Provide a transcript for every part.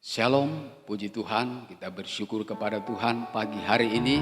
Shalom, puji Tuhan, kita bersyukur kepada Tuhan pagi hari ini.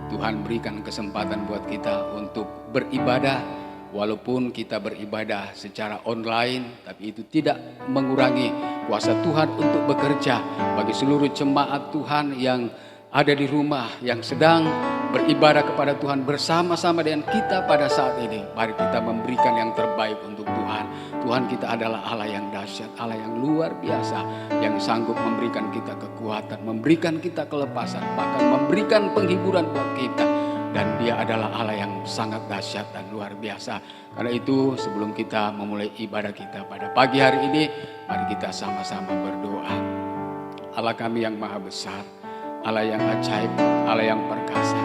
Tuhan berikan kesempatan buat kita untuk beribadah. Walaupun kita beribadah secara online, tapi itu tidak mengurangi kuasa Tuhan untuk bekerja bagi seluruh jemaat Tuhan yang ada di rumah, yang sedang beribadah kepada Tuhan bersama-sama dengan kita pada saat ini. Mari kita memberikan yang terbaik untuk Tuhan. Tuhan kita adalah Allah yang dahsyat, Allah yang luar biasa, yang sanggup memberikan kita kekuatan, memberikan kita kelepasan, bahkan memberikan penghiburan buat kita. Dan Dia adalah Allah yang sangat dahsyat dan luar biasa. Karena itu sebelum kita memulai ibadah kita pada pagi hari ini, mari kita sama-sama berdoa. Allah kami yang maha besar, Allah yang ajaib, Allah yang perkasa,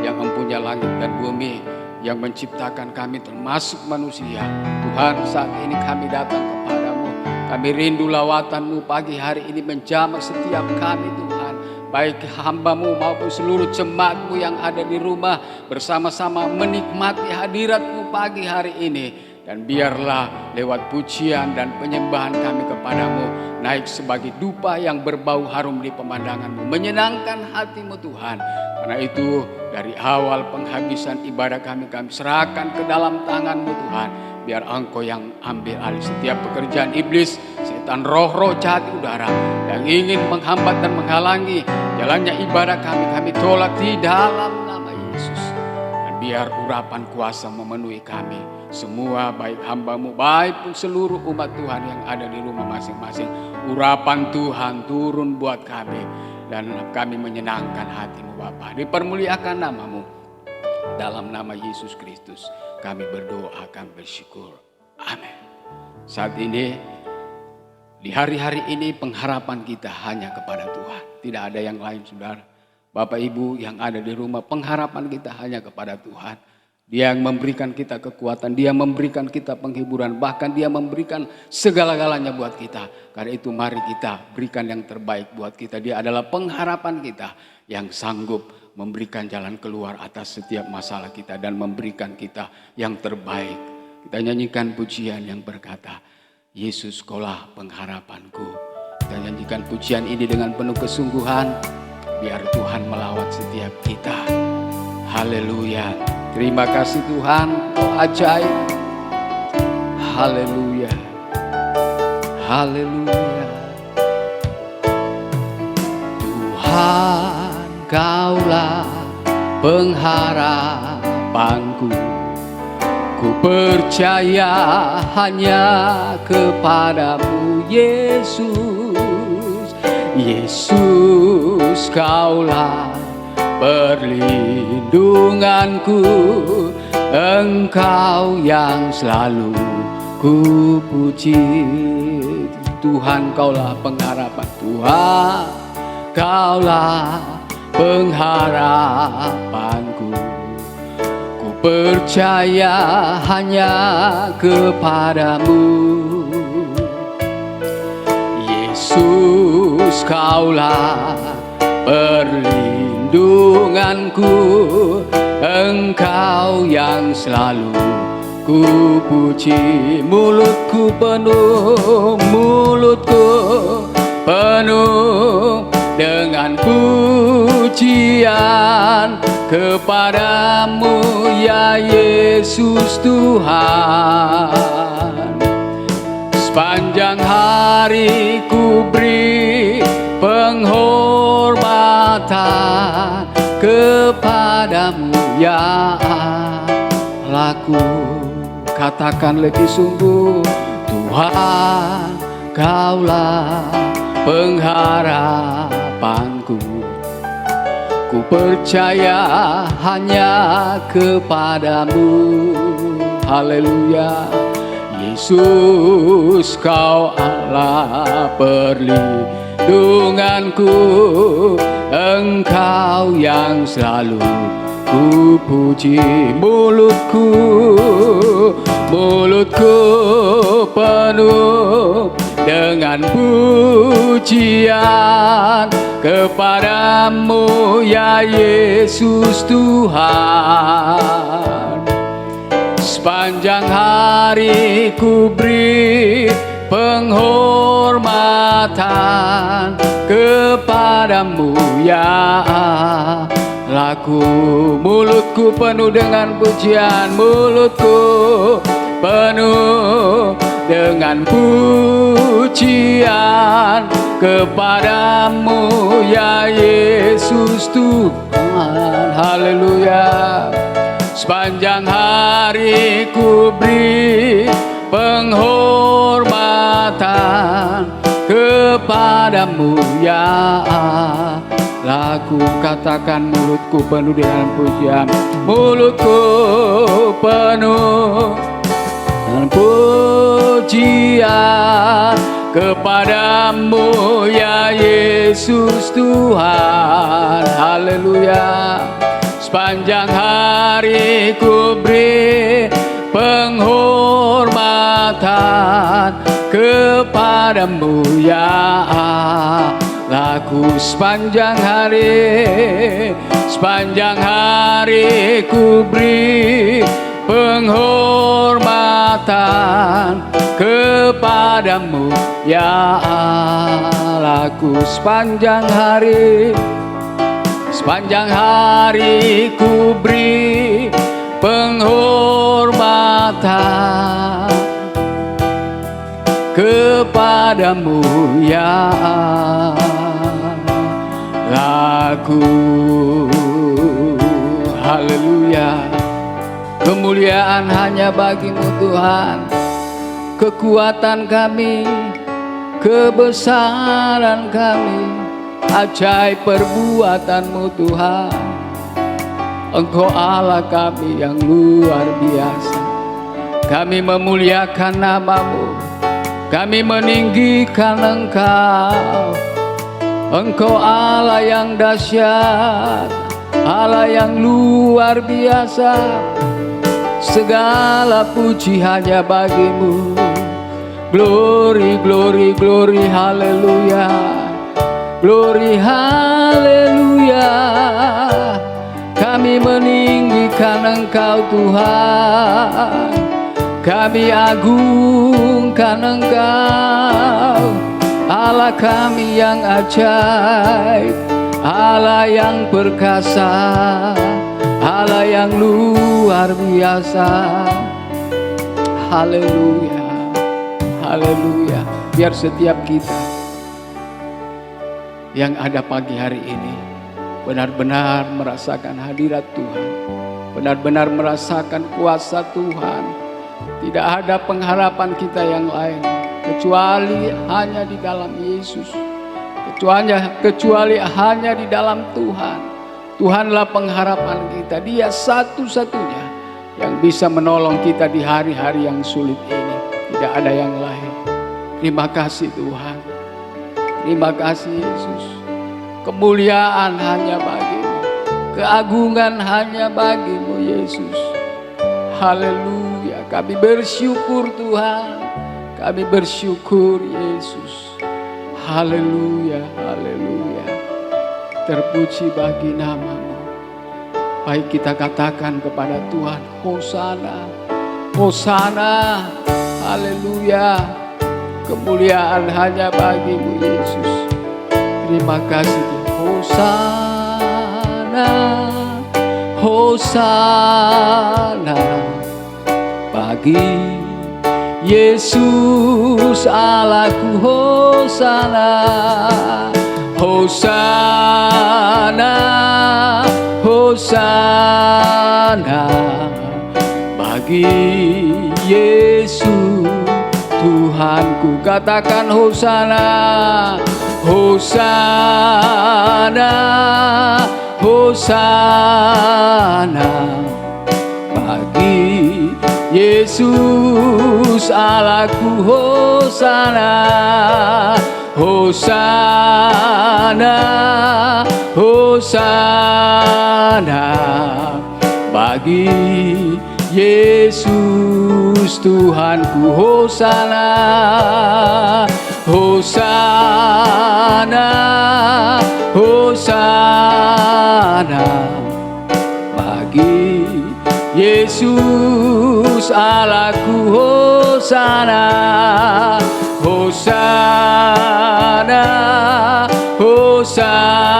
yang mempunyai langit dan bumi, yang menciptakan kami termasuk manusia. Tuhan, saat ini kami datang kepadamu. Kami rindu lawatan-Mu pagi hari ini menjamah setiap kami Tuhan. Baik hamba-Mu maupun seluruh jemaat-Mu yang ada di rumah bersama-sama menikmati hadirat-Mu pagi hari ini. Dan biarlah lewat pujian dan penyembahan kami kepadamu naik sebagai dupa yang berbau harum di pemandangan-Mu, menyenangkan hati-Mu Tuhan. Karena itu dari awal penghabisan ibadah kami serahkan ke dalam tangan-Mu Tuhan. Biar Engkau yang ambil alih setiap pekerjaan iblis, setan, roh-roh jahat di udara yang ingin menghambat dan menghalangi jalannya ibadah kami tolak di dalam nama Yesus. Dan biar urapan kuasa memenuhi kami semua, baik hamba-Mu, baik pun seluruh umat Tuhan yang ada di rumah masing-masing. Urapan Tuhan turun buat kami dan kami menyenangkan hati-Mu Bapa. Dipermuliakan nama-Mu. Dalam nama Yesus Kristus kami berdoa, kami bersyukur. Amin. Saat ini, di hari-hari ini pengharapan kita hanya kepada Tuhan. Tidak ada yang lain, saudara. Bapak Ibu yang ada di rumah, pengharapan kita hanya kepada Tuhan. Dia yang memberikan kita kekuatan, Dia memberikan kita penghiburan, bahkan Dia memberikan segala-galanya buat kita. Karena itu mari kita berikan yang terbaik buat kita. Dia adalah pengharapan kita yang sanggup memberikan jalan keluar atas setiap masalah kita dan memberikan kita yang terbaik. Kita nyanyikan pujian yang berkata, Yesus Kaulah pengharapanku. Kita nyanyikan pujian ini dengan penuh kesungguhan, biar Tuhan melawat setiap kita. Haleluya. Terima kasih Tuhan, Kau ajaib. Haleluya. Haleluya. Tuhan, Kaulah pengharapanku. Ku percaya hanya kepadamu Yesus. Yesus, Kaulah perlindunganku. Engkau yang selalu ku puji. Tuhan, Kaulah pengharapan. Tuhan, Kaulah pengharapanku. Ku percaya hanya kepadamu Yesus. Kaulah perlindunganku. Engkau yang selalu ku puji. Mulutku penuh dengan pujian kepadamu ya Yesus Tuhan. Sepanjang hari ku beri penghormatan kepadamu ya Allahku. Katakan lebih sungguh, Tuhan, Kaulah pengharapanku. Ku percaya hanya kepadamu. Haleluya. Yesus, Kau Allah perlindunganku. Engkau yang selalu ku puji. Mulutku penuh dengan pujian kepadamu ya Yesus Tuhan. Sepanjang hari ku beri penghormatan kepadamu ya Allahku. Mulutku penuh dengan pujian, mulutku penuh dengan pujian kepadamu ya Yesus Tuhan. Haleluya. Sepanjang hari ku beri penghormatan kepadamu ya Allahku. Katakan, mulutku penuh dengan pujian, mulutku penuh dengan pujian kepadamu ya Yesus Tuhan. Haleluya. Sepanjang hari ku beri penghormatan kepadamu ya Allahku. Sepanjang hari ku beri penghormatan kepadamu ya Allahku. Sepanjang hari ku beri penghormatan kepadamu ya Allahku. Haleluya. Kemuliaan hanya bagimu Tuhan, kekuatan kami, kebesaran kami, ajaib perbuatanmu Tuhan. Engkau Allah kami yang luar biasa. Kami memuliakan namamu, kami meninggikan Engkau. Engkau Allah yang dahsyat, Allah yang luar biasa. Segala puji hanya bagimu. Glory, glory, glory, haleluya. Glory, haleluya. Kami meninggikan Engkau Tuhan, kami agungkan Engkau. Allah kami yang ajaib, Allah yang perkasa, Allah yang luar biasa. Haleluya, haleluya. Biar setiap kita yang ada pagi hari ini benar-benar merasakan hadirat Tuhan, benar-benar merasakan kuasa Tuhan. Tidak ada pengharapan kita yang lain kecuali hanya di dalam Yesus, kecuali hanya di dalam Tuhan. Tuhanlah pengharapan kita. Dia satu-satunya yang bisa menolong kita di hari-hari yang sulit ini. Tidak ada yang lain. Terima kasih Tuhan, terima kasih Yesus. Kemuliaan hanya bagimu, keagungan hanya bagimu Yesus. Haleluya. Kami bersyukur Tuhan, kami bersyukur Yesus. Haleluya, haleluya. Terpuji bagi namamu. Baik kita katakan kepada Tuhan, Hosana, Hosana. Haleluya. Kemuliaan hanya bagimu Yesus. Terima kasih Tuhan. Hosana, Hosana bagi Yesus Allahku. Hosana, Hosana, Hosana bagi Yesus Tuhanku. Katakan Hosana, Hosana, Hosana bagi Yesus Allahku. Hosana, Hosana, Hosana bagi Yesus Tuhanku. Hosana, Hosana, Hosana bagi Yesus Allahku. Hosana, Hosana, Hosana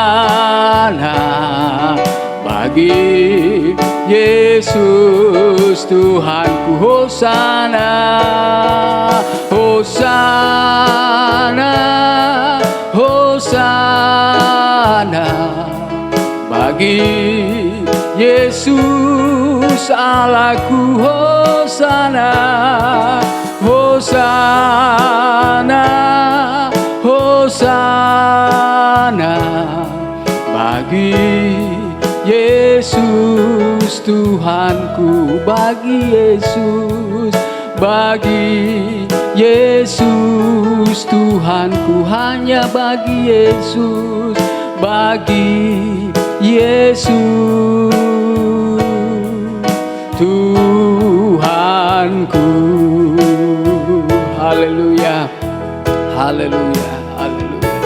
bagi Yesus Tuhanku. Hosana, Hosana, Hosana, bagi Yesus Allahku. Hosana, Hosana, Hosana, bagi Yesus Tuhanku. Bagi Yesus, bagi Yesus Tuhanku. Hanya bagi Yesus, bagi Yesus Tuhanku. Haleluya, haleluya, haleluya.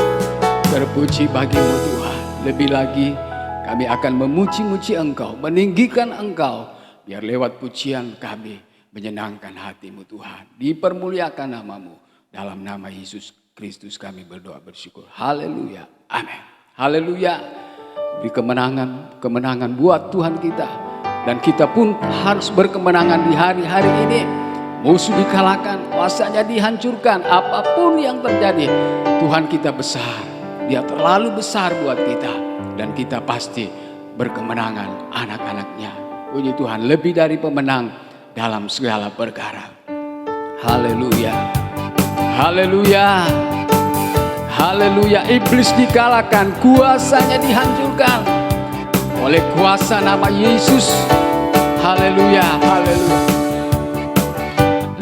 Terpuji bagimu Tuhan. Lebih lagi kami akan memuji-muji Engkau, meninggikan Engkau, biar lewat pujian kami menyenangkan hatimu Tuhan. Dipermuliakan namamu. Dalam nama Yesus Kristus kami berdoa bersyukur. Haleluya, amin. Haleluya. Beri kemenangan buat Tuhan kita. Dan kita pun harus berkemenangan di hari-hari ini. Musuh dikalahkan, kuasanya dihancurkan. Apapun yang terjadi, Tuhan kita besar. Dia terlalu besar buat kita. Dan kita pasti berkemenangan anak-anaknya. Puji Tuhan, lebih dari pemenang dalam segala perkara. Haleluya, haleluya, haleluya. Iblis dikalahkan, kuasanya dihancurkan oleh kuasa nama Yesus. Haleluya, haleluya.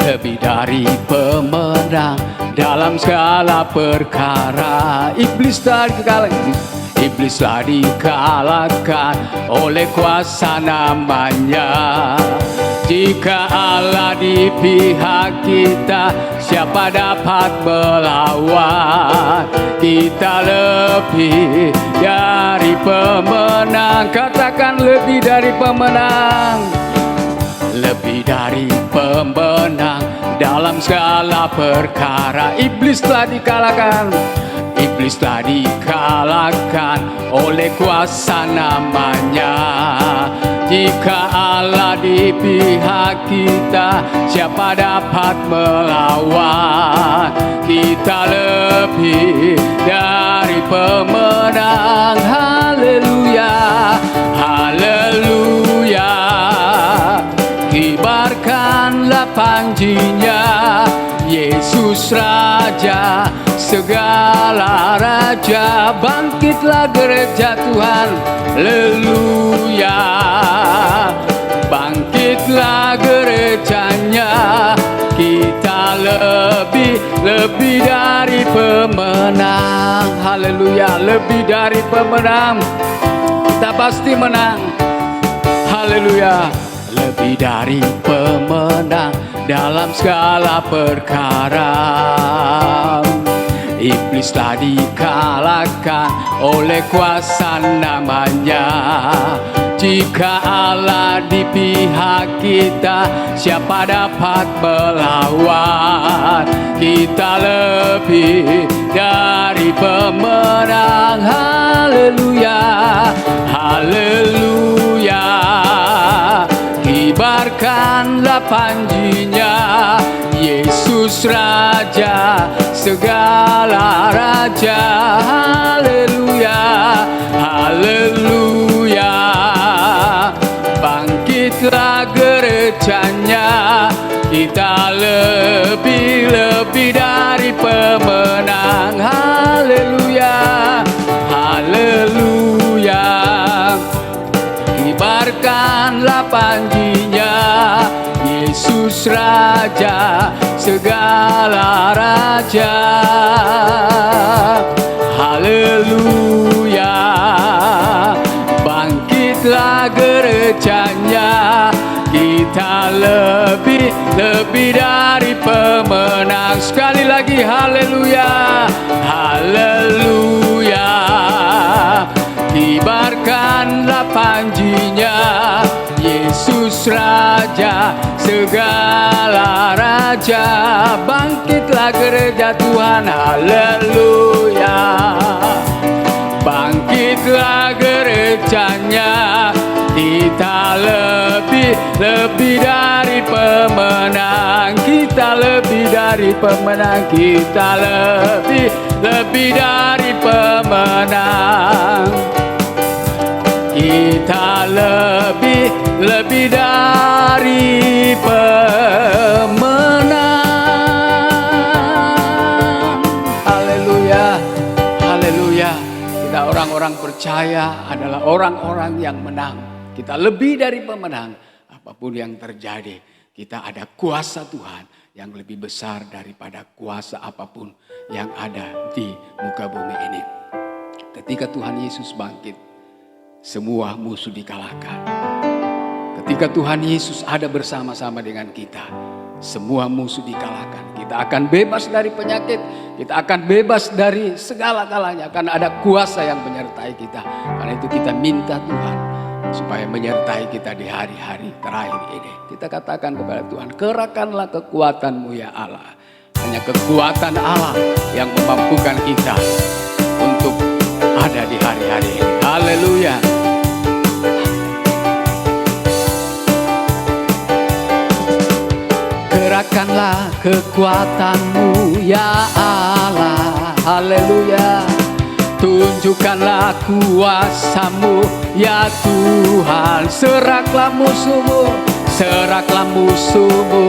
Lebih dari pemenang dalam segala perkara. Iblis dikalahkan, iblislah dikalahkan oleh kuasa namanya. Jika Allah di pihak kita, siapa dapat melawan? Kita lebih dari pemenang. Katakan lebih dari pemenang. Lebih dari pemenang dalam segala perkara. Iblis telah dikalahkan. Iblis telah dikalahkan oleh kuasa namanya. Jika Allah di pihak kita, siapa dapat melawan? Kita lebih dari pemenang. Haleluya, haleluya. Kibarkanlah panjinya, Yesus Raja segala raja. Bangkitlah gereja Tuhan, haleluya. Bangkitlah gerejanya, kita lebih dari pemenang. Haleluya, lebih dari pemenang. Kita pasti menang. Haleluya, lebih dari pemenang dalam segala perkara. Iblis telah dikalahkan oleh kuasa namanya. Jika Allah di pihak kita, siapa dapat melawan? Kita lebih dari pemenang. Haleluya, haleluya. Kibarkanlah panjinya, Yesus Raja segala raja. Haleluya, haleluya. Bangkitlah gerejanya, kita lebih dari pemenang. Haleluya, haleluya. Kibarkanlah panjinya, Yesus Raja segala raja. Haleluya. Bangkitlah gerejanya, kita lebih dari pemenang. Sekali lagi haleluya, haleluya. Kibarkanlah panjinya, Yesus Raja segala raja. Bangkitlah gereja Tuhan, haleluya. Bangkitlah gerejanya, lebih dari pemenang. Kita lebih dari pemenang, kita lebih dari pemenang. Kita lebih dari pemenang. Haleluya, haleluya. Kita orang-orang percaya adalah orang-orang yang menang. Kita lebih dari pemenang. Apapun yang terjadi, kita ada kuasa Tuhan yang lebih besar daripada kuasa apapun yang ada di muka bumi ini. Ketika Tuhan Yesus bangkit, semua musuh dikalahkan. Ketika Tuhan Yesus ada bersama-sama dengan kita, semua musuh dikalahkan. Kita akan bebas dari penyakit, kita akan bebas dari segala-galanya, karena ada kuasa yang menyertai kita. Karena itu kita minta Tuhan supaya menyertai kita di hari-hari terakhir ini. Kita katakan kepada Tuhan, kerahkanlah kekuatan-Mu ya Allah. Hanya kekuatan Allah yang memampukan kita untuk ada di hari-hari ini. Haleluya. Kerahkanlah kekuatan-Mu ya Allah. Haleluya. Tunjukkanlah kuasa-Mu ya Tuhan. Seraklah musuh-Mu, seraklah musuh-Mu.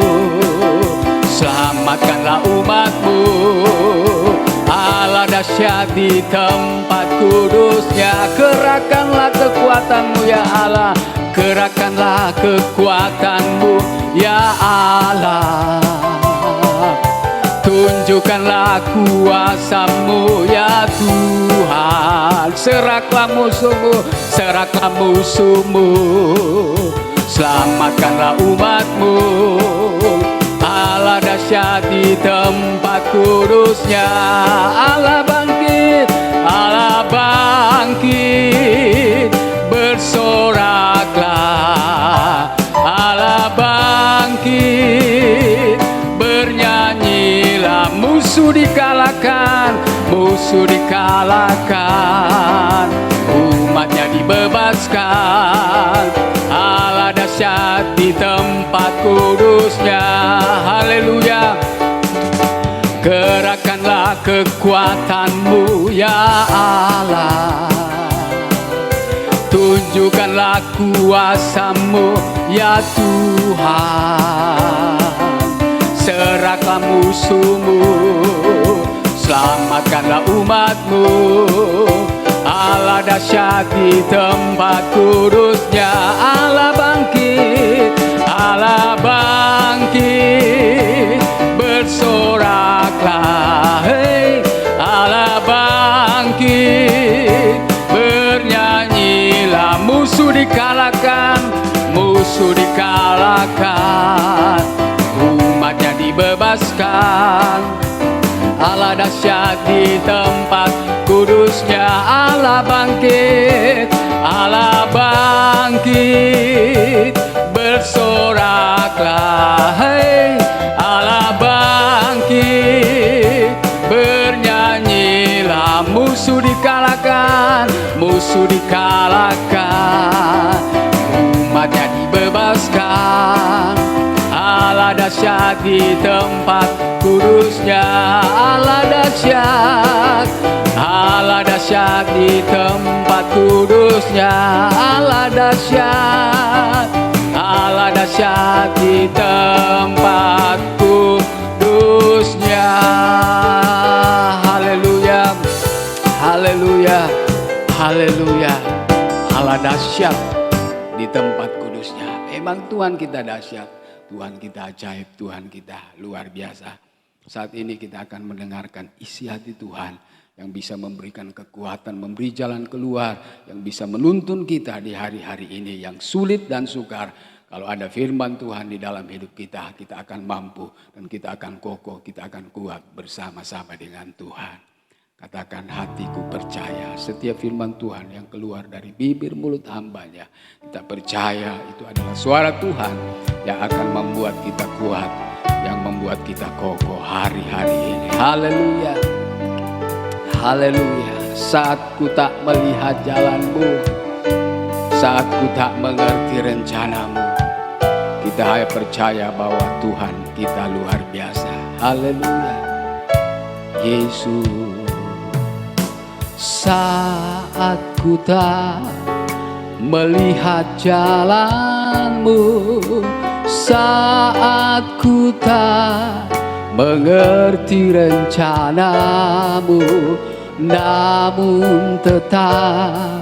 Selamatkanlah umat-Mu. Allah dahsyat di tempat kudusnya. Kerahkanlah kekuatan-Mu ya Allah. Kerahkanlah kekuatan-Mu ya Allah. Tunjukkanlah kuasa-Mu ya Tuhan. Seraklah musuh-Mu, seraklah musuh-Mu. Selamatkanlah umat-Mu. Allah dahsyat di tempat kudusnya. Allah bangkit, Allah bangkit. Bersoraklah, Allah bangkit. Bernyanyilah, musuh dikalahkan, musuh dikalahkan. Umatnya dibebaskan. Allah dahsyat di tempat kudusnya. Haleluya. Kerahkanlah kekuatan-Mu ya Allah. Tunjukkanlah kuasa-Mu ya Tuhan. Seraklah musuh-Mu, selamatkanlah umat-Mu. Allah dahsyat di tempat kudusnya. Allah bangkit, Allah bangkit. Bersoraklah, hei, Allah bangkit. Bernyanyilah, musuh dikalahkan, musuh dikalahkan. Umatnya dibebaskan. Allah dahsyat di tempat kudusnya. Allah bangkit, Allah bangkit. Bersoraklah, hei, Allah bangkit. Bernyanyilah, musuh dikalahkan, musuh dikalahkan. Umatnya dibebaskan. Allah dahsyat di tempat kudusnya. Allah dahsyat, Allah dahsyat di tempat kudusnya. Allah dahsyat, Allah dahsyat di tempat kudusnya. Haleluya, haleluya, haleluya. Allah dahsyat di tempat kudusnya. Memang Tuhan kita dahsyat. Tuhan kita ajaib, Tuhan kita luar biasa. Saat ini kita akan mendengarkan isi hati Tuhan yang bisa memberikan kekuatan, memberi jalan keluar, yang bisa menuntun kita di hari-hari ini yang sulit dan sukar. Kalau ada firman Tuhan di dalam hidup kita, kita akan mampu dan kita akan kokoh, kita akan kuat bersama-sama dengan Tuhan. Katakan, hatiku percaya setiap firman Tuhan yang keluar dari bibir mulut hambanya. Kita percaya itu adalah suara Tuhan yang akan membuat kita kuat, yang membuat kita kokoh hari-hari ini. Haleluya, haleluya. Saat ku tak melihat jalan-Mu, saat ku tak mengerti rencana-Mu, kita percaya bahwa Tuhan kita luar biasa. Haleluya. Yesus, saat ku tak melihat jalan-Mu, saat ku tak mengerti rencana-Mu, namun tetap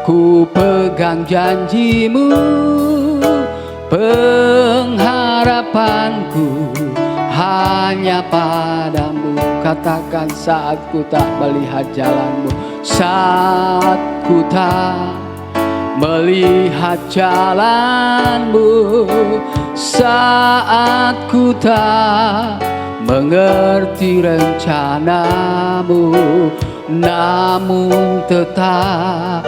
ku pegang janji-Mu. Pengharapanku hanya padamu. Katakan, saat ku tak melihat jalan-Mu, saat ku tak melihat jalan-Mu, saat ku tak mengerti rencana-Mu, namun tetap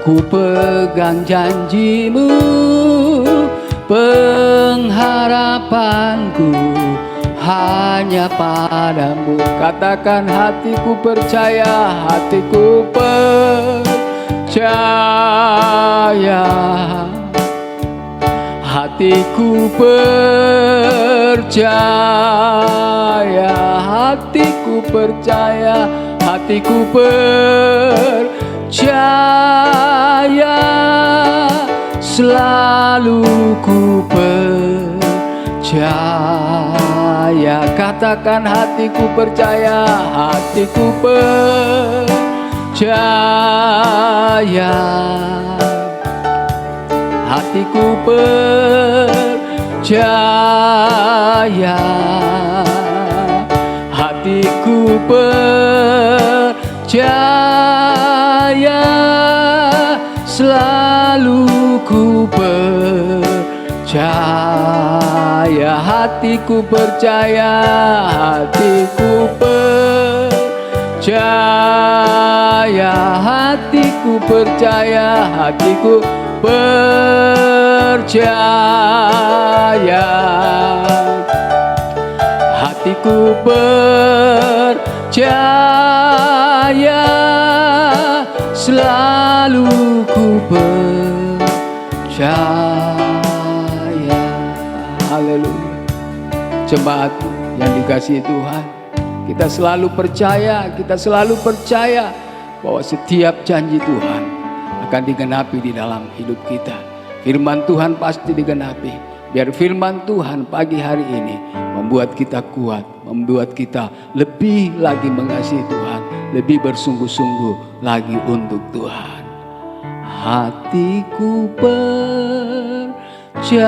ku pegang janji-Mu. Pengharapanku hanya padamu. Katakan, hatiku percaya, hatiku percaya, hatiku percaya, hatiku percaya, hatiku percaya, selalu ku percaya. Katakan, hatiku percaya, hatiku percaya, hatiku percaya, hatiku percaya, selalu ku percaya. Hatiku percaya, hatiku percaya, hatiku percaya, hatiku percaya, hatiku percaya, selalu ku percaya. Haleluya. Jemaat yang dikasihi Tuhan, kita selalu percaya bahwa setiap janji Tuhan akan digenapi di dalam hidup kita. Firman Tuhan pasti digenapi. Biar firman Tuhan pagi hari ini membuat kita kuat, membuat kita lebih lagi mengasihi Tuhan, lebih bersungguh-sungguh lagi untuk Tuhan. Hatiku percaya,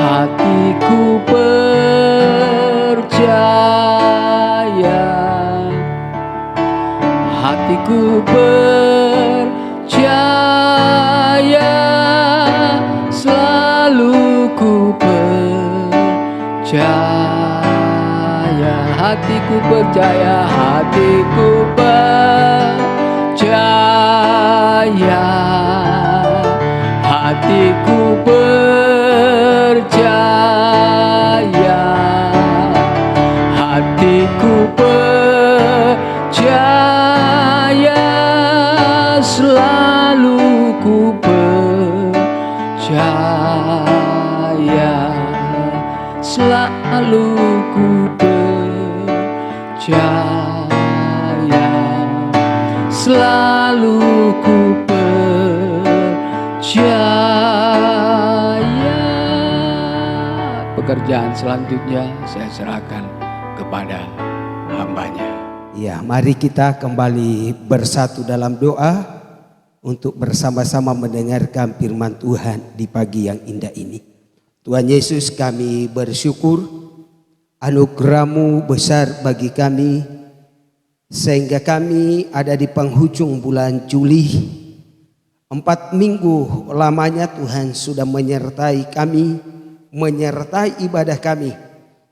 hatiku percaya, hatiku percaya, selalu ku percaya. Hatiku percaya, hatiku percaya, hatiku percaya, hatiku percaya, selalu ku percaya, selalu ku percaya, selalu ku percaya. Pekerjaan selanjutnya saya serahkan kepada hambanya. Ya, mari kita kembali bersatu dalam doa untuk bersama-sama mendengarkan firman Tuhan di pagi yang indah ini. Tuhan Yesus, kami bersyukur anugerah-Mu besar bagi kami, sehingga kami ada di penghujung bulan Juli. 4 minggu lamanya Tuhan sudah menyertai kami, menyertai ibadah kami.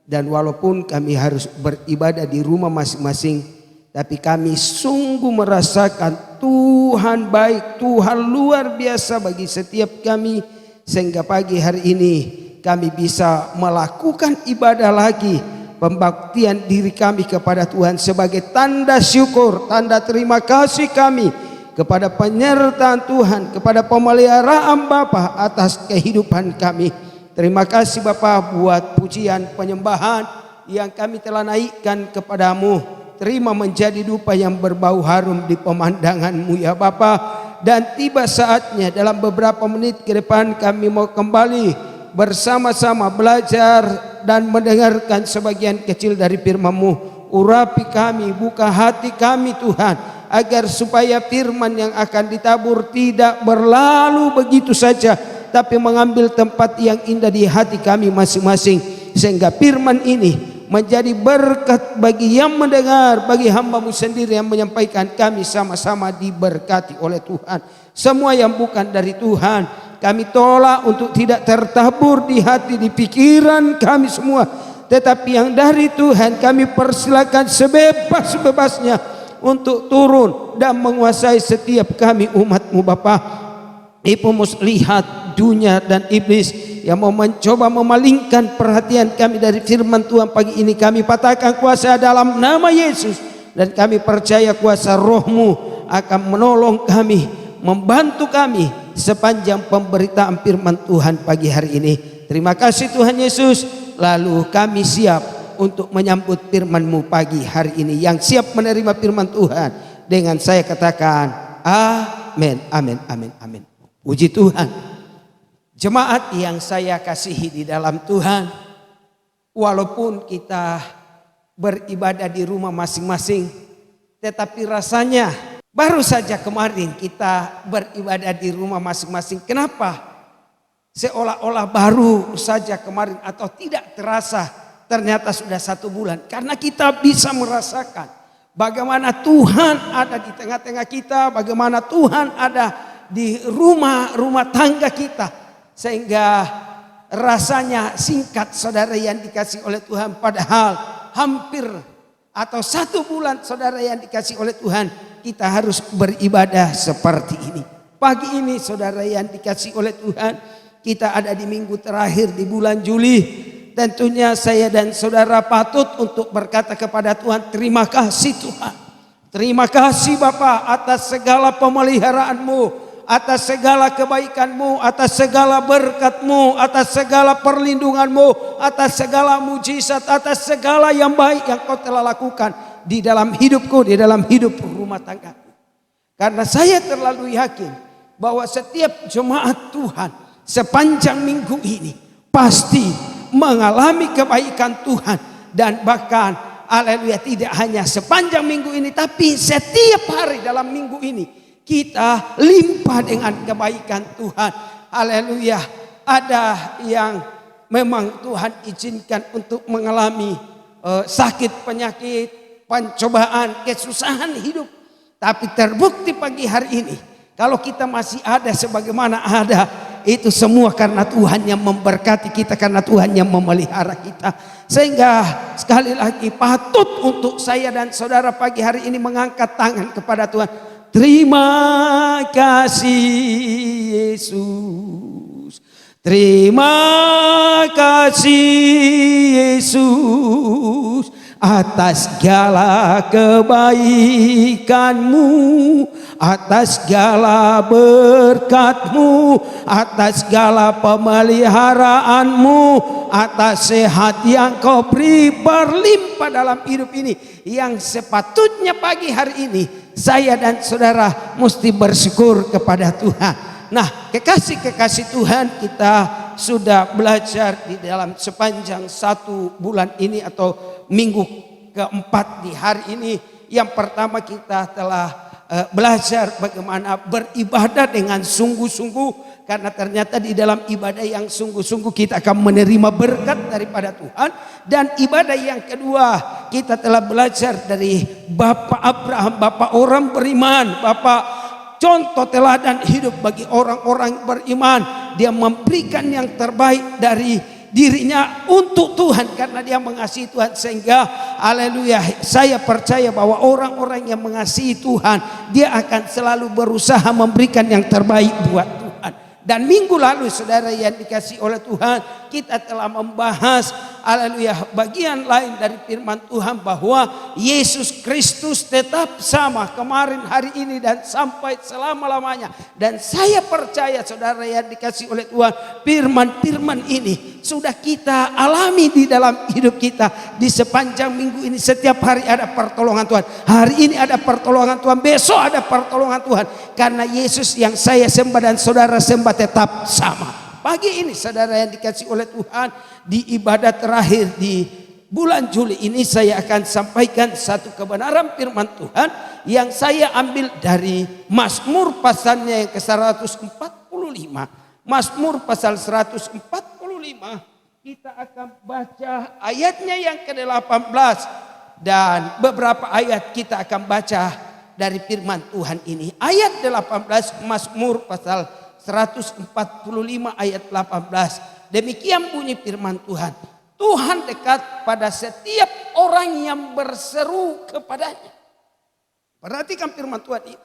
Dan walaupun kami harus beribadah di rumah masing-masing, tapi kami sungguh merasakan Tuhan baik, Tuhan luar biasa bagi setiap kami. Sehingga pagi hari ini kami bisa melakukan ibadah lagi, pembaktian diri kami kepada Tuhan sebagai tanda syukur, tanda terima kasih kami kepada penyertaan Tuhan, kepada pemeliharaan Bapa atas kehidupan kami. Terima kasih Bapa buat pujian penyembahan yang kami telah naikkan kepadamu. Terima menjadi dupa yang berbau harum di pemandangan-Mu ya Bapa. Dan tiba saatnya dalam beberapa menit ke depan kami mau kembali bersama-sama belajar dan mendengarkan sebagian kecil dari firman-Mu. Urapi kami, buka hati kami Tuhan, agar supaya firman yang akan ditabur tidak berlalu begitu saja, tapi mengambil tempat yang indah di hati kami masing-masing, sehingga firman ini menjadi berkat bagi yang mendengar, bagi hamba-Mu sendiri yang menyampaikan. Kami sama-sama diberkati oleh Tuhan. Semua yang bukan dari Tuhan kami tolak untuk tidak tertabur di hati, di pikiran kami semua. Tetapi yang dari Tuhan kami persilakan sebebas-bebasnya untuk turun dan menguasai setiap kami umat-Mu Bapa. Ibu lihat dunia dan iblis yang mau mencoba memalingkan perhatian kami dari firman Tuhan pagi ini. Kami patahkan kuasa dalam nama Yesus, dan kami percaya kuasa Roh-Mu akan menolong kami, membantu kami sepanjang pemberitaan firman Tuhan pagi hari ini. Terima kasih Tuhan Yesus. Lalu kami siap untuk menyambut firman-Mu pagi hari ini. Yang siap menerima firman Tuhan, dengan saya katakan amin, amin, amin, amin. Puji Tuhan. Jemaat yang saya kasihi di dalam Tuhan, walaupun kita beribadah di rumah masing-masing, tetapi rasanya baru saja kemarin kita beribadah di rumah masing-masing. Kenapa? Seolah-olah baru saja kemarin atau tidak terasa, ternyata sudah 1 bulan. Karena kita bisa merasakan bagaimana Tuhan ada di tengah-tengah kita, bagaimana Tuhan ada di rumah tangga kita, sehingga rasanya singkat saudara yang dikasih oleh Tuhan. Padahal hampir atau 1 bulan saudara yang dikasih oleh Tuhan, kita harus beribadah seperti ini. Pagi ini saudara yang dikasih oleh Tuhan, kita ada di minggu terakhir di bulan Juli. Tentunya saya dan saudara patut untuk berkata kepada Tuhan, terima kasih Tuhan. Terima kasih Bapa atas segala pemeliharaanmu, atas segala kebaikan-Mu, atas segala berkat-Mu, atas segala perlindungan-Mu, atas segala mujizat, atas segala yang baik yang Kau telah lakukan di dalam hidupku, di dalam hidup rumah tangga. Karena saya terlalu yakin bahwa setiap jemaat Tuhan sepanjang minggu ini pasti mengalami kebaikan Tuhan. Dan bahkan haleluya, tidak hanya sepanjang minggu ini, tapi setiap hari dalam minggu ini kita limpah dengan kebaikan Tuhan. Haleluya. Ada yang memang Tuhan izinkan untuk mengalami sakit, penyakit, pencobaan, kesusahan hidup. Tapi terbukti pagi hari ini, kalau kita masih ada sebagaimana ada, itu semua karena Tuhan yang memberkati kita, karena Tuhan yang memelihara kita. Sehingga sekali lagi patut untuk saya dan saudara pagi hari ini mengangkat tangan kepada Tuhan. Terima kasih Yesus, terima kasih Yesus atas segala kebaikan-Mu, atas segala berkat-Mu, atas segala pemeliharaan-Mu, atas sehat yang Kau beri berlimpah dalam hidup ini, yang sepatutnya pagi hari ini saya dan saudara mesti bersyukur kepada Tuhan. Nah, kekasih-kekasih Tuhan, kita sudah belajar di dalam sepanjang 1 bulan ini atau minggu keempat di hari ini. Yang pertama kita telah belajar bagaimana beribadah dengan sungguh-sungguh. Karena ternyata di dalam ibadah yang sungguh-sungguh kita akan menerima berkat daripada Tuhan. Dan ibadah yang kedua, kita telah belajar dari Bapak Abraham, Bapak orang beriman, Bapak contoh teladan hidup bagi orang-orang beriman. Dia memberikan yang terbaik dari dirinya untuk Tuhan karena dia mengasihi Tuhan. Sehingga haleluya, saya percaya bahwa orang-orang yang mengasihi Tuhan, dia akan selalu berusaha memberikan yang terbaik buat Tuhan. Dan minggu lalu saudara yang dikasih oleh Tuhan, kita telah membahas haleluya bagian lain dari firman Tuhan bahwa Yesus Kristus tetap sama kemarin, hari ini dan sampai selama-lamanya. Dan saya percaya saudara yang dikasih oleh Tuhan, firman-firman ini sudah kita alami di dalam hidup kita. Di sepanjang minggu ini setiap hari ada pertolongan Tuhan. Hari ini ada pertolongan Tuhan, besok ada pertolongan Tuhan. Karena Yesus yang saya sembah dan saudara sembah tetap sama. Pagi ini saudara yang dikasih oleh Tuhan, di ibadah terakhir di bulan Juli ini saya akan sampaikan satu kebenaran firman Tuhan yang saya ambil dari Mazmur pasalnya yang ke-145. Mazmur pasal 145, kita akan baca ayatnya yang ke-18 dan beberapa ayat kita akan baca dari firman Tuhan ini. Ayat 18 Mazmur pasal 145 ayat 18. Demikian bunyi firman Tuhan. Tuhan dekat pada setiap orang yang berseru kepadanya. Perhatikan firman Tuhan ini.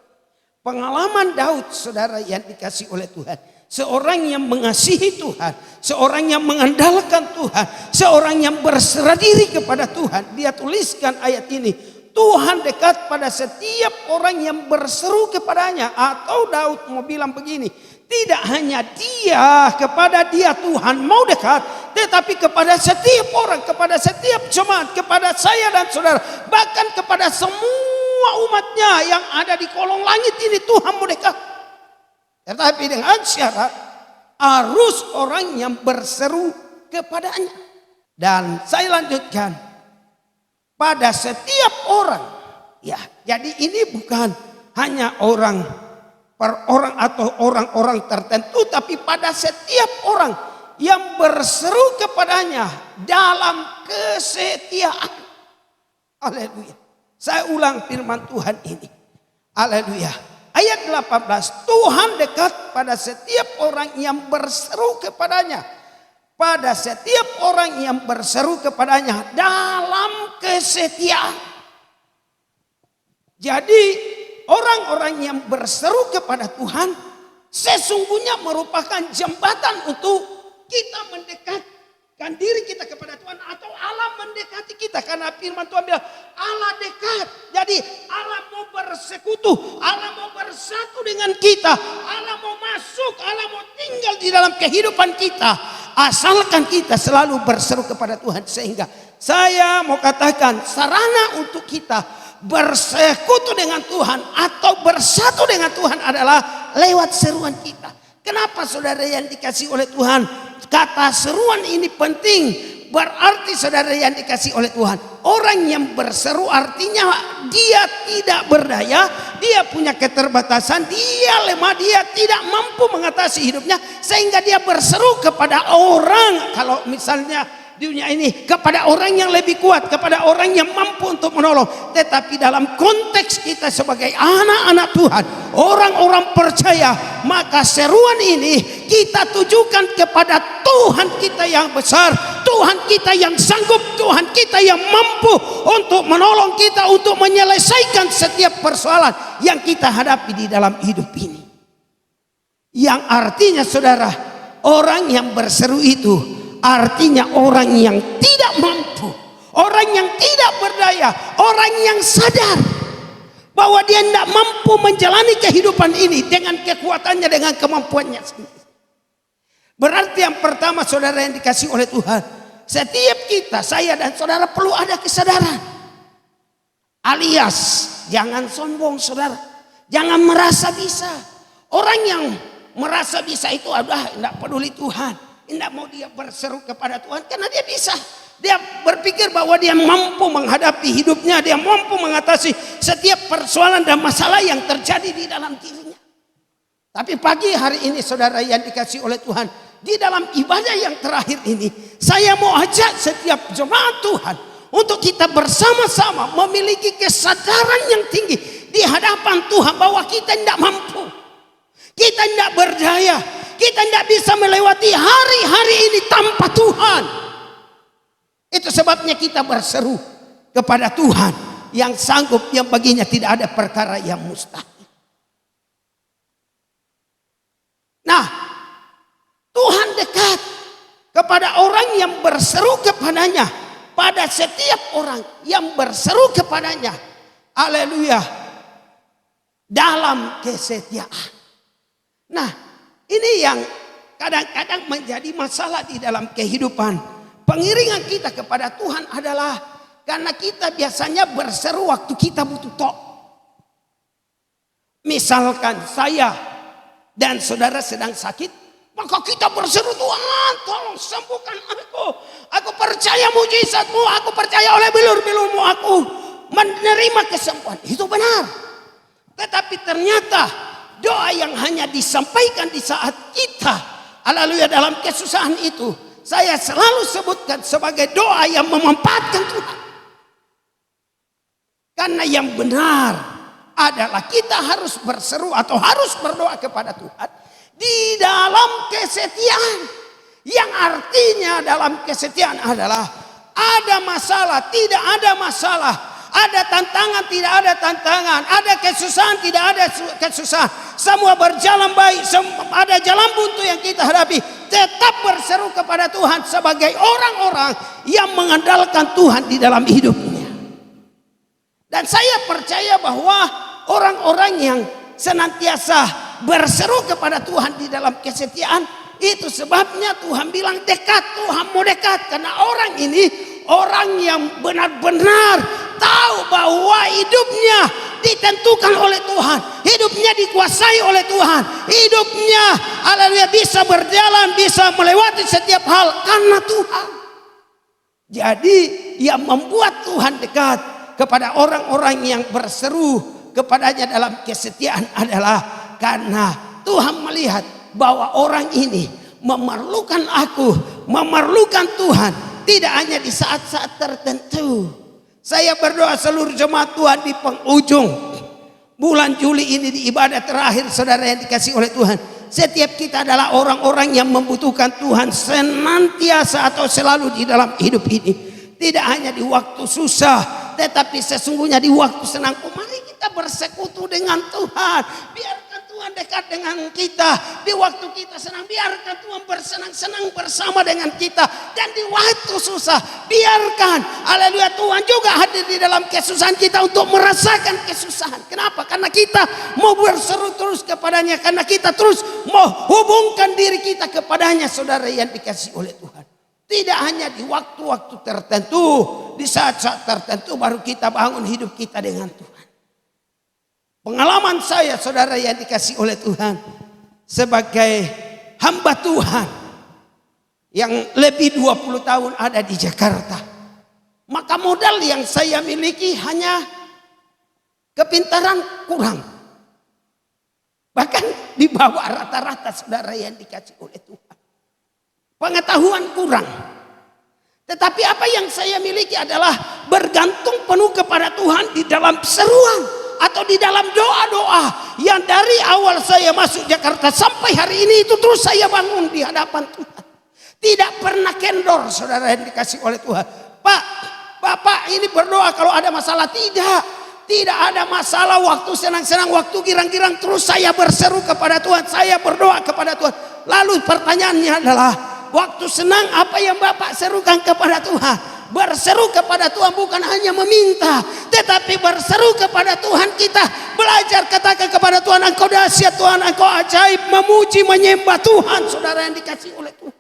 Pengalaman Daud saudara yang dikasih oleh Tuhan. Seorang yang mengasihi Tuhan. Seorang yang mengandalkan Tuhan. Seorang yang berserah diri kepada Tuhan. Dia tuliskan ayat ini. Tuhan dekat pada setiap orang yang berseru kepadanya. Atau Daud mau bilang begini. Tidak hanya dia, kepada dia Tuhan mau dekat, tetapi kepada setiap orang, kepada setiap jemaat, kepada saya dan saudara, bahkan kepada semua umatnya yang ada di kolong langit ini Tuhan mau dekat. Tetapi dengan syarat harus orang yang berseru kepadanya. Dan saya lanjutkan, pada setiap orang, ya, jadi ini bukan hanya orang per orang atau orang-orang tertentu, tapi pada setiap orang yang berseru kepadanya dalam kesetiaan. Haleluya. Saya ulang firman Tuhan ini. Haleluya. Ayat 18. Tuhan dekat pada setiap orang yang berseru kepadanya. Pada setiap orang yang berseru kepadanya dalam kesetiaan. Jadi orang-orang yang berseru kepada Tuhan sesungguhnya merupakan jembatan untuk kita mendekatkan diri kita kepada Tuhan atau Allah mendekati kita. Karena firman Tuhan bilang Allah dekat. Jadi Allah mau bersekutu, Allah mau bersatu dengan kita, Allah mau masuk, Allah mau tinggal di dalam kehidupan kita. Asalkan kita selalu berseru kepada Tuhan. Sehingga saya mau katakan sarana untuk kita bersekutu dengan Tuhan atau bersatu dengan Tuhan adalah lewat seruan kita. Kenapa saudara yang dikasih oleh Tuhan? Kata seruan ini penting. Berarti saudara yang dikasih oleh Tuhan, orang yang berseru artinya dia tidak berdaya, dia punya keterbatasan, dia lemah, dia tidak mampu mengatasi hidupnya, sehingga dia berseru kepada orang. Kalau misalnya di dunia ini kepada orang yang lebih kuat, kepada orang yang mampu untuk menolong. Tetapi dalam konteks kita sebagai anak-anak Tuhan, orang-orang percaya, maka seruan ini kita tujukan kepada Tuhan kita yang besar, Tuhan kita yang sanggup, Tuhan kita yang mampu untuk menolong kita, untuk menyelesaikan setiap persoalan yang kita hadapi di dalam hidup ini. Yang artinya saudara, orang yang berseru itu artinya orang yang tidak mampu, orang yang tidak berdaya, orang yang sadar bahwa dia tidak mampu menjalani kehidupan ini dengan kekuatannya, dengan kemampuannya sendiri. Berarti yang pertama saudara yang dikasih oleh Tuhan, setiap kita, saya dan saudara perlu ada kesadaran. Alias jangan sombong saudara, jangan merasa bisa. Orang yang merasa bisa itu tidak peduli Tuhan. Tidak mau dia berseru kepada Tuhan karena dia bisa. Dia berpikir bahwa dia mampu menghadapi hidupnya, dia mampu mengatasi setiap persoalan dan masalah yang terjadi di dalam dirinya. Tapi pagi hari ini saudara yang dikasih oleh Tuhan, di dalam ibadah yang terakhir ini, saya mau ajak setiap jemaat Tuhan untuk kita bersama-sama memiliki kesadaran yang tinggi di hadapan Tuhan bahwa kita tidak mampu, kita tidak berdaya, kita tidak bisa melewati hari-hari ini tanpa Tuhan. Itu sebabnya kita berseru kepada Tuhan yang sanggup, yang baginya tidak ada perkara yang mustahil. Nah, Tuhan dekat kepada orang yang berseru kepadanya, pada setiap orang yang berseru kepadanya. Haleluya. Dalam kesetiaan. Nah, ini yang kadang-kadang menjadi masalah di dalam kehidupan. Pengiringan kita kepada Tuhan adalah karena kita biasanya berseru waktu kita butuh tok. Misalkan saya dan saudara sedang sakit, maka kita berseru, Tuhan tolong sembuhkan aku. Aku percaya mujizat-Mu, aku percaya oleh bilur-bilur-Mu aku menerima kesembuhan. Itu benar. Tetapi ternyata doa yang hanya disampaikan di saat kita, haleluya, dalam kesusahan itu, saya selalu sebutkan sebagai doa yang memanfaatkan Tuhan. Karena yang benar adalah kita harus berseru atau harus berdoa kepada Tuhan di dalam kesetiaan. Yang artinya dalam kesetiaan adalah ada masalah, tidak ada masalah. Ada tantangan, tidak ada tantangan. Ada kesusahan, tidak ada kesusahan. Semua berjalan baik, ada jalan buntu yang kita hadapi. Tetap berseru kepada Tuhan sebagai orang-orang yang mengandalkan Tuhan di dalam hidupnya. Dan saya percaya bahwa orang-orang yang senantiasa berseru kepada Tuhan di dalam kesetiaan, itu sebabnya Tuhan bilang dekat, Tuhan mau dekat. Karena orang ini orang yang benar-benar tahu bahwa hidupnya ditentukan oleh Tuhan, hidupnya dikuasai oleh Tuhan, hidupnya haleluya bisa berjalan, bisa melewati setiap hal karena Tuhan. Jadi yang membuat Tuhan dekat kepada orang-orang yang berseru kepadanya dalam kesetiaan adalah karena Tuhan melihat bahwa orang ini memerlukan aku, memerlukan Tuhan, tidak hanya di saat-saat tertentu. Saya berdoa seluruh jemaat Tuhan di penghujung bulan Juli ini, di ibadah terakhir saudara yang dikasih oleh Tuhan. Setiap kita adalah orang-orang yang membutuhkan Tuhan senantiasa atau selalu di dalam hidup ini. Tidak hanya di waktu susah, tetapi sesungguhnya di waktu senang. Mari kita bersekutu dengan Tuhan. Biarkan Tuhan dekat dengan kita. Di waktu kita senang, biarkan Tuhan bersenang-senang bersama dengan kita. Dan di waktu susah, biarkan haleluya Tuhan juga hadir di dalam kesusahan kita untuk merasakan kesusahan. Kenapa? Karena kita mau berseru terus kepadanya. Karena kita terus mau hubungkan diri kita kepadanya, saudara yang dikasih oleh Tuhan. Tidak hanya di waktu-waktu tertentu, di saat-saat tertentu baru kita bangun hidup kita dengan Tuhan. Pengalaman saya saudara yang dikasih oleh Tuhan sebagai hamba Tuhan yang lebih 20 tahun ada di Jakarta. Maka modal yang saya miliki hanya kepintaran kurang. Bahkan di bawah rata-rata saudara yang dikasih oleh Tuhan. Pengetahuan kurang. Tetapi apa yang saya miliki adalah bergantung penuh kepada Tuhan di dalam seruan atau di dalam doa-doa yang dari awal saya masuk Jakarta sampai hari ini itu terus saya bangun di hadapan Tuhan. Tidak pernah kendor saudara yang dikasih oleh Tuhan. Pak, Bapak ini berdoa kalau ada masalah. Tidak ada masalah, waktu senang-senang, waktu girang-girang terus saya berseru kepada Tuhan, saya berdoa kepada Tuhan. Lalu pertanyaannya adalah, waktu senang apa yang Bapak serukan kepada Tuhan? Berseru kepada Tuhan bukan hanya meminta, tetapi berseru kepada Tuhan kita belajar katakan kepada Tuhan, Engkau dahsyat Tuhan, Engkau ajaib, memuji menyembah Tuhan, saudara yang dikasih oleh Tuhan.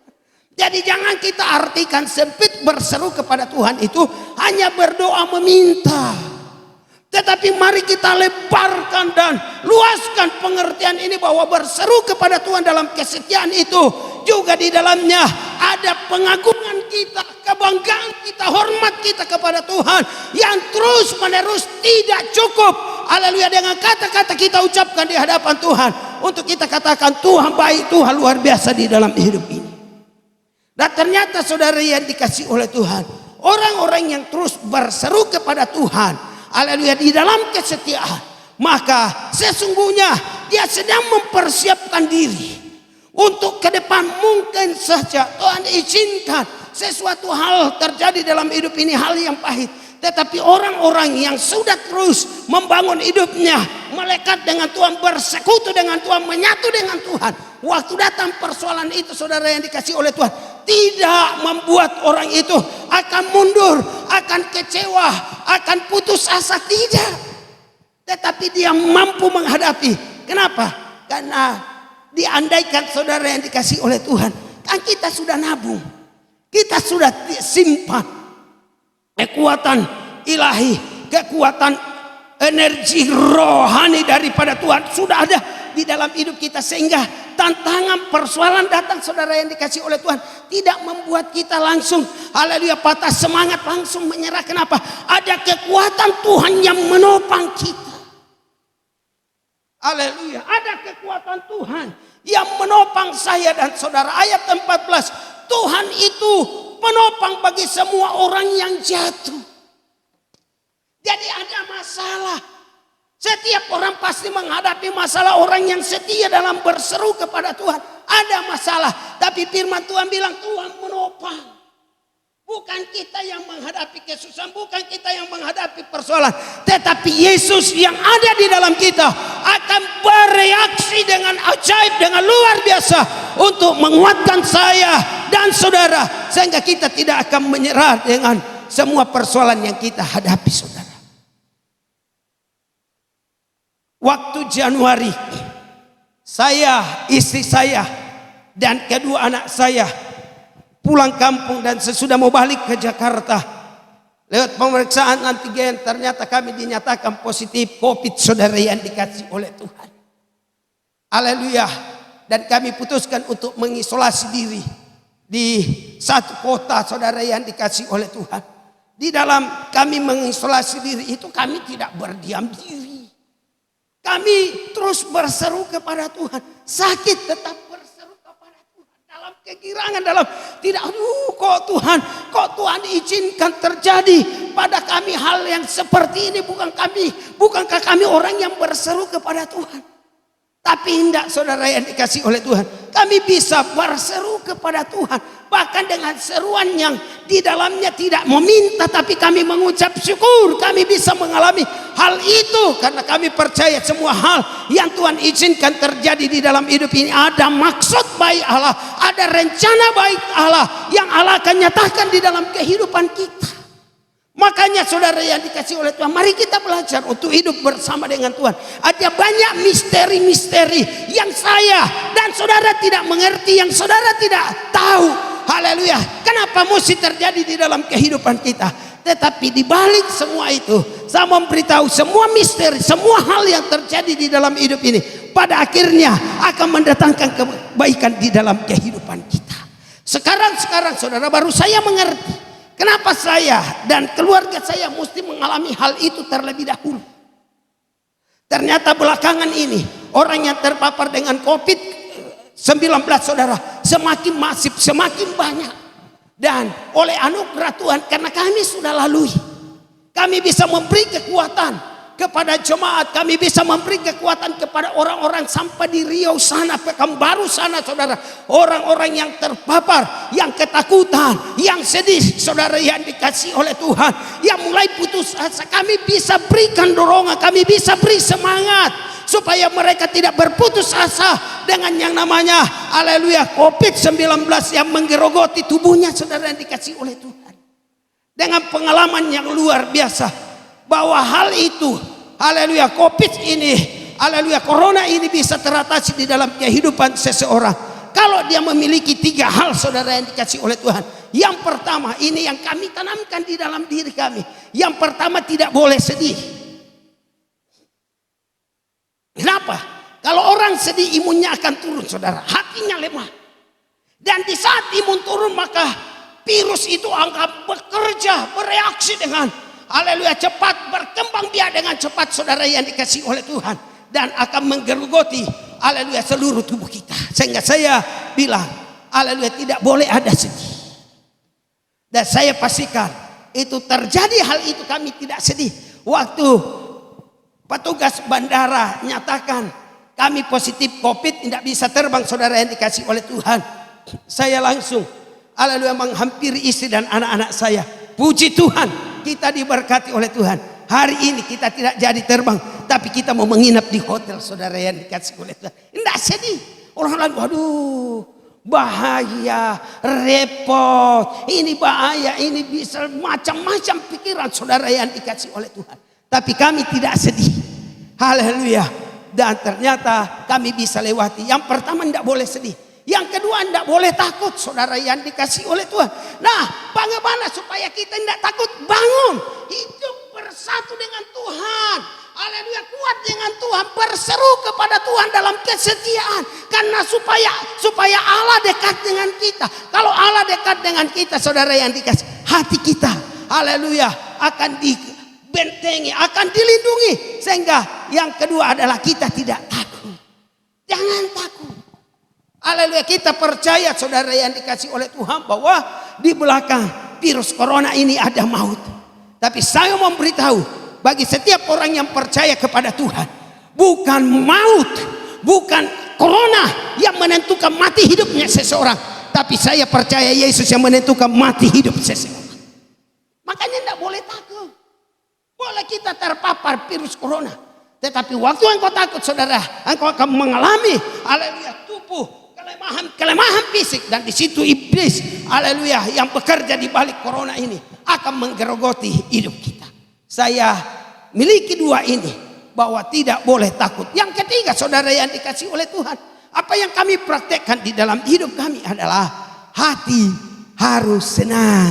Jadi jangan kita artikan sempit berseru kepada Tuhan itu hanya berdoa meminta. Tetapi mari kita lebarkan dan luaskan pengertian ini bahwa berseru kepada Tuhan dalam kesetiaan itu juga di dalamnya ada pengagungan kita, kebanggaan kita, hormat kita kepada Tuhan yang terus menerus tidak cukup. Haleluya, dengan kata-kata kita ucapkan di hadapan Tuhan untuk kita katakan Tuhan baik, Tuhan luar biasa di dalam hidup ini. Dan ternyata saudara yang dikasih oleh Tuhan, orang-orang yang terus berseru kepada Tuhan, haleluya, di dalam kesetiaan, maka sesungguhnya dia sedang mempersiapkan diri untuk ke depan. Mungkin saja Tuhan izinkan sesuatu hal terjadi dalam hidup ini, hal yang pahit, tetapi orang-orang yang sudah terus membangun hidupnya melekat dengan Tuhan, bersekutu dengan Tuhan, menyatu dengan Tuhan, Waktu datang persoalan itu, saudara yang dikasih oleh Tuhan, tidak membuat orang itu akan mundur, akan kecewa, akan putus asa, tidak. Tetapi dia mampu menghadapi. Kenapa? Karena diandaikan saudara yang dikasih oleh Tuhan, kan kita sudah nabung, kita sudah simpan kekuatan ilahi, kekuatan energi rohani daripada Tuhan sudah ada di dalam hidup kita, sehingga tantangan persoalan datang, saudara yang dikasih oleh Tuhan, tidak membuat kita langsung haleluya patah semangat, langsung menyerah. Kenapa? Ada kekuatan Tuhan yang menopang kita. Haleluya, ada kekuatan Tuhan yang menopang saya dan saudara. Ayat 14, Tuhan itu penopang bagi semua orang yang jatuh. Jadi ada masalah. Setiap orang pasti menghadapi masalah. Orang yang setia dalam berseru kepada Tuhan, ada masalah. Tapi firman Tuhan bilang Tuhan menopang. Bukan kita yang menghadapi kesusahan, bukan kita yang menghadapi persoalan, tetapi Yesus yang ada di dalam kita akan bereaksi dengan ajaib, dengan luar biasa untuk menguatkan saya dan saudara, sehingga kita tidak akan menyerah dengan semua persoalan yang kita hadapi, saudara. Waktu Januari, saya, istri saya, dan kedua anak saya pulang kampung, dan sesudah mau balik ke Jakarta, lewat pemeriksaan antigen, ternyata kami dinyatakan positif COVID, saudara yang dikasih oleh Tuhan. Haleluya. Dan kami putuskan untuk mengisolasi diri di satu kota, saudara yang dikasih oleh Tuhan. Di dalam kami mengisolasi diri itu, kami tidak berdiam diri. Kami terus berseru kepada Tuhan. Sakit tetap berseru kepada Tuhan. Dalam kegirangan, dalam tidak, kok Tuhan izinkan terjadi pada kami hal yang seperti ini. Bukankah kami orang yang berseru kepada Tuhan? Tapi tidak, saudara yang dikasih oleh Tuhan, kami bisa berseru kepada Tuhan, bahkan dengan seruan yang di dalamnya tidak meminta, tapi kami mengucap syukur. Kami bisa mengalami hal itu karena kami percaya semua hal yang Tuhan izinkan terjadi di dalam hidup ini ada maksud baik Allah, ada rencana baik Allah yang Allah akan nyatakan di dalam kehidupan kita. Makanya saudara yang dikasih oleh Tuhan, mari kita belajar untuk hidup bersama dengan Tuhan. Ada banyak misteri-misteri yang saya dan saudara tidak mengerti, yang saudara tidak tahu. Haleluya. Kenapa mesti terjadi di dalam kehidupan kita? Tetapi di balik semua itu, saya memberitahu semua misteri, semua hal yang terjadi di dalam hidup ini pada akhirnya akan mendatangkan kebaikan di dalam kehidupan kita. Sekarang saudara, baru saya mengerti kenapa saya dan keluarga saya mesti mengalami hal itu terlebih dahulu. Ternyata belakangan ini orang yang terpapar dengan COVID-19, saudara, semakin masif, semakin banyak. Dan oleh anugerah Tuhan, karena kami sudah lalui, kami bisa memberi kekuatan kepada jemaat, kami bisa memberi kekuatan kepada orang-orang sampai di Riau sana, Pekanbaru sana, saudara. Orang-orang yang terpapar, yang ketakutan, yang sedih, saudara yang dikasih oleh Tuhan, yang mulai putus asa, kami bisa berikan dorongan, kami bisa beri semangat supaya mereka tidak berputus asa dengan yang namanya haleluya COVID-19 yang menggerogoti tubuhnya, saudara yang dikasih oleh Tuhan. Dengan pengalaman yang luar biasa bahwa hal itu, haleluya, COVID ini, haleluya, corona ini bisa teratasi di dalam kehidupan seseorang kalau dia memiliki 3 hal, saudara yang dikasih oleh Tuhan. Yang pertama, ini yang kami tanamkan di dalam diri kami. Yang pertama, tidak boleh sedih. Kenapa? Kalau orang sedih, imunnya akan turun, saudara, hatinya lemah. Dan di saat imun turun, maka virus itu akan bekerja, bereaksi dengan haleluya cepat, berkembang biak dengan cepat, saudara yang dikasih oleh Tuhan, dan akan menggerogoti haleluya seluruh tubuh kita. Sehingga saya bilang haleluya tidak boleh ada sedih. Dan saya pastikan itu terjadi hal itu, kami tidak sedih. Waktu petugas bandara nyatakan kami positif COVID, tidak bisa terbang, saudara yang dikasih oleh Tuhan, saya langsung haleluya menghampiri istri dan anak-anak saya. Puji Tuhan, kita diberkati oleh Tuhan. Hari ini kita tidak jadi terbang, tapi kita mau menginap di hotel, saudara yang dikasih oleh Tuhan. Tidak sedih. Orang lain, waduh, bahaya, repot, ini bahaya, ini bisa macam-macam pikiran saudara yang dikasih oleh Tuhan. Tapi kami tidak sedih. Haleluya. Dan ternyata kami bisa lewati. Yang pertama, tidak boleh sedih. Yang kedua, tidak boleh takut, saudara yang dikasih oleh Tuhan. Nah, bagaimana supaya kita tidak takut? Bangun, hidup bersatu dengan Tuhan. Haleluya, kuat dengan Tuhan, berseru kepada Tuhan dalam kesetiaan. Karena supaya Allah dekat dengan kita. Kalau Allah dekat dengan kita, saudara yang dikasih, hati kita, haleluya, akan dibentengi, akan dilindungi. Sehingga yang kedua adalah kita tidak takut. Jangan takut. Haleluya, kita percaya saudara yang dikasih oleh Tuhan bahwa di belakang virus corona ini ada maut. Tapi saya memberitahu bagi setiap orang yang percaya kepada Tuhan, bukan maut, bukan corona yang menentukan mati hidupnya seseorang, tapi saya percaya Yesus yang menentukan mati hidup seseorang. Makanya tidak boleh takut. Boleh kita terpapar virus corona, tetapi waktu engkau takut, saudara, engkau akan mengalami, haleluya, tubuh kelemahan fisik, dan di situ iblis, haleluya, yang bekerja di balik corona ini akan menggerogoti hidup kita. Saya miliki dua ini, bahwa tidak boleh takut. Yang ketiga, saudara yang dikasih oleh Tuhan, apa yang kami praktekkan di dalam hidup kami adalah hati harus senang.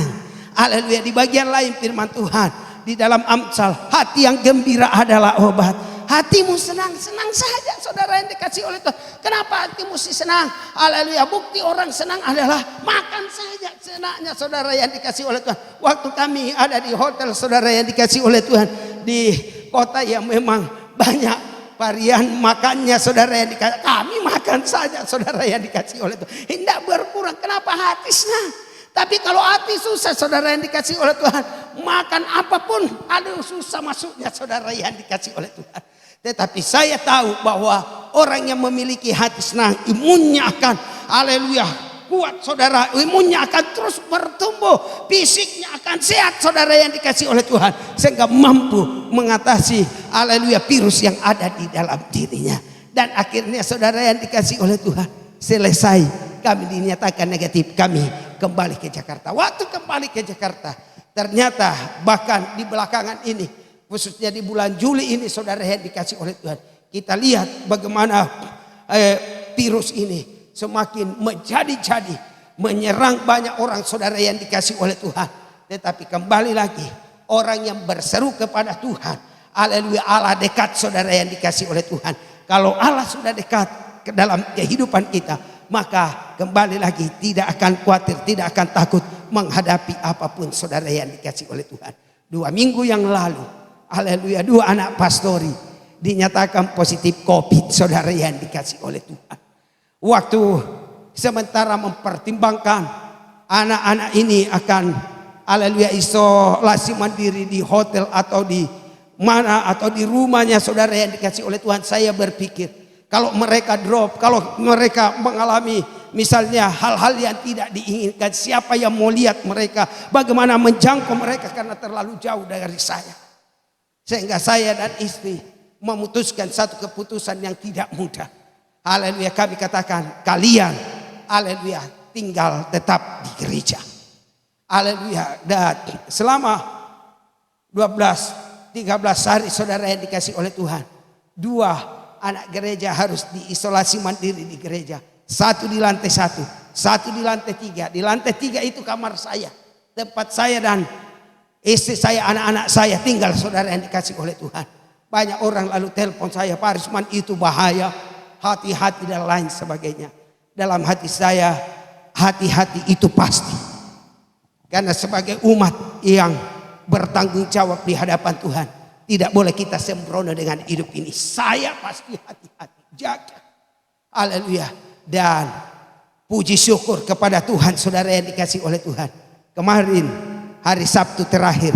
Haleluya. Di bagian lain firman Tuhan di dalam Amsal, hati yang gembira adalah obat. Hatimu senang, senang saja, saudara yang dikasih oleh Tuhan. Kenapa hatimu senang? Haleluya. Bukti orang senang adalah makan saja senangnya, saudara yang dikasih oleh Tuhan. Waktu kami ada di hotel, saudara yang dikasih oleh Tuhan, di kota yang memang banyak varian makannya, saudara yang dikasih, kami makan saja, saudara yang dikasih oleh Tuhan. Tidak berkurang. Kenapa? Hati senang. Tapi kalau hati susah, saudara yang dikasih oleh Tuhan, makan apapun aduh susah masuknya, saudara yang dikasih oleh Tuhan. Tetapi saya tahu bahwa orang yang memiliki hati senang, imunnya akan, haleluya, kuat, saudara. Imunnya akan terus bertumbuh, fisiknya akan sehat, saudara yang dikasih oleh Tuhan, sehingga mampu mengatasi, haleluya, virus yang ada di dalam dirinya. Dan akhirnya, saudara yang dikasih oleh Tuhan, selesai kami dinyatakan negatif, kami kembali ke Jakarta. Waktu kembali ke Jakarta, ternyata bahkan di belakangan ini, khususnya di bulan Juli ini, saudara yang dikasih oleh Tuhan, kita lihat bagaimana virus ini semakin menjadi-jadi, menyerang banyak orang, saudara yang dikasih oleh Tuhan. Tetapi kembali lagi, orang yang berseru kepada Tuhan, haleluya, Allah dekat, saudara yang dikasih oleh Tuhan. Kalau Allah sudah dekat ke dalam kehidupan kita, maka kembali lagi tidak akan khawatir, tidak akan takut menghadapi apapun, saudara yang dikasih oleh Tuhan. 2 minggu yang lalu, haleluya, 2 anak pastori dinyatakan positif COVID, saudara yang dikasih oleh Tuhan. Waktu sementara mempertimbangkan anak-anak ini akan, haleluya, isolasi mandiri di hotel atau di mana atau di rumahnya, saudara yang dikasih oleh Tuhan, saya berpikir kalau mereka drop, kalau mereka mengalami misalnya hal-hal yang tidak diinginkan, siapa yang mau lihat mereka, bagaimana menjangkau mereka karena terlalu jauh dari saya. Sehingga saya dan istri memutuskan satu keputusan yang tidak mudah. Haleluya, kami katakan kalian, haleluya, tinggal tetap di gereja. Haleluya. Dan selama 12-13 hari, saudara yang dikasih oleh Tuhan, 2 anak gereja harus diisolasi mandiri di gereja. 1 di lantai 1, 1 di lantai 3. Di lantai 3 itu kamar saya, tempat saya dan istri saya, anak-anak saya tinggal, saudara yang dikasih oleh Tuhan. Banyak orang lalu telepon saya, Pak Risman itu bahaya, hati-hati dan lain sebagainya. Dalam hati saya, hati-hati itu pasti. Karena sebagai umat yang bertanggung jawab di hadapan Tuhan, tidak boleh kita sembrono dengan hidup ini. Saya pasti hati-hati, jaga. Haleluya. Dan puji syukur kepada Tuhan, saudara yang dikasih oleh Tuhan. Kemarin hari Sabtu terakhir,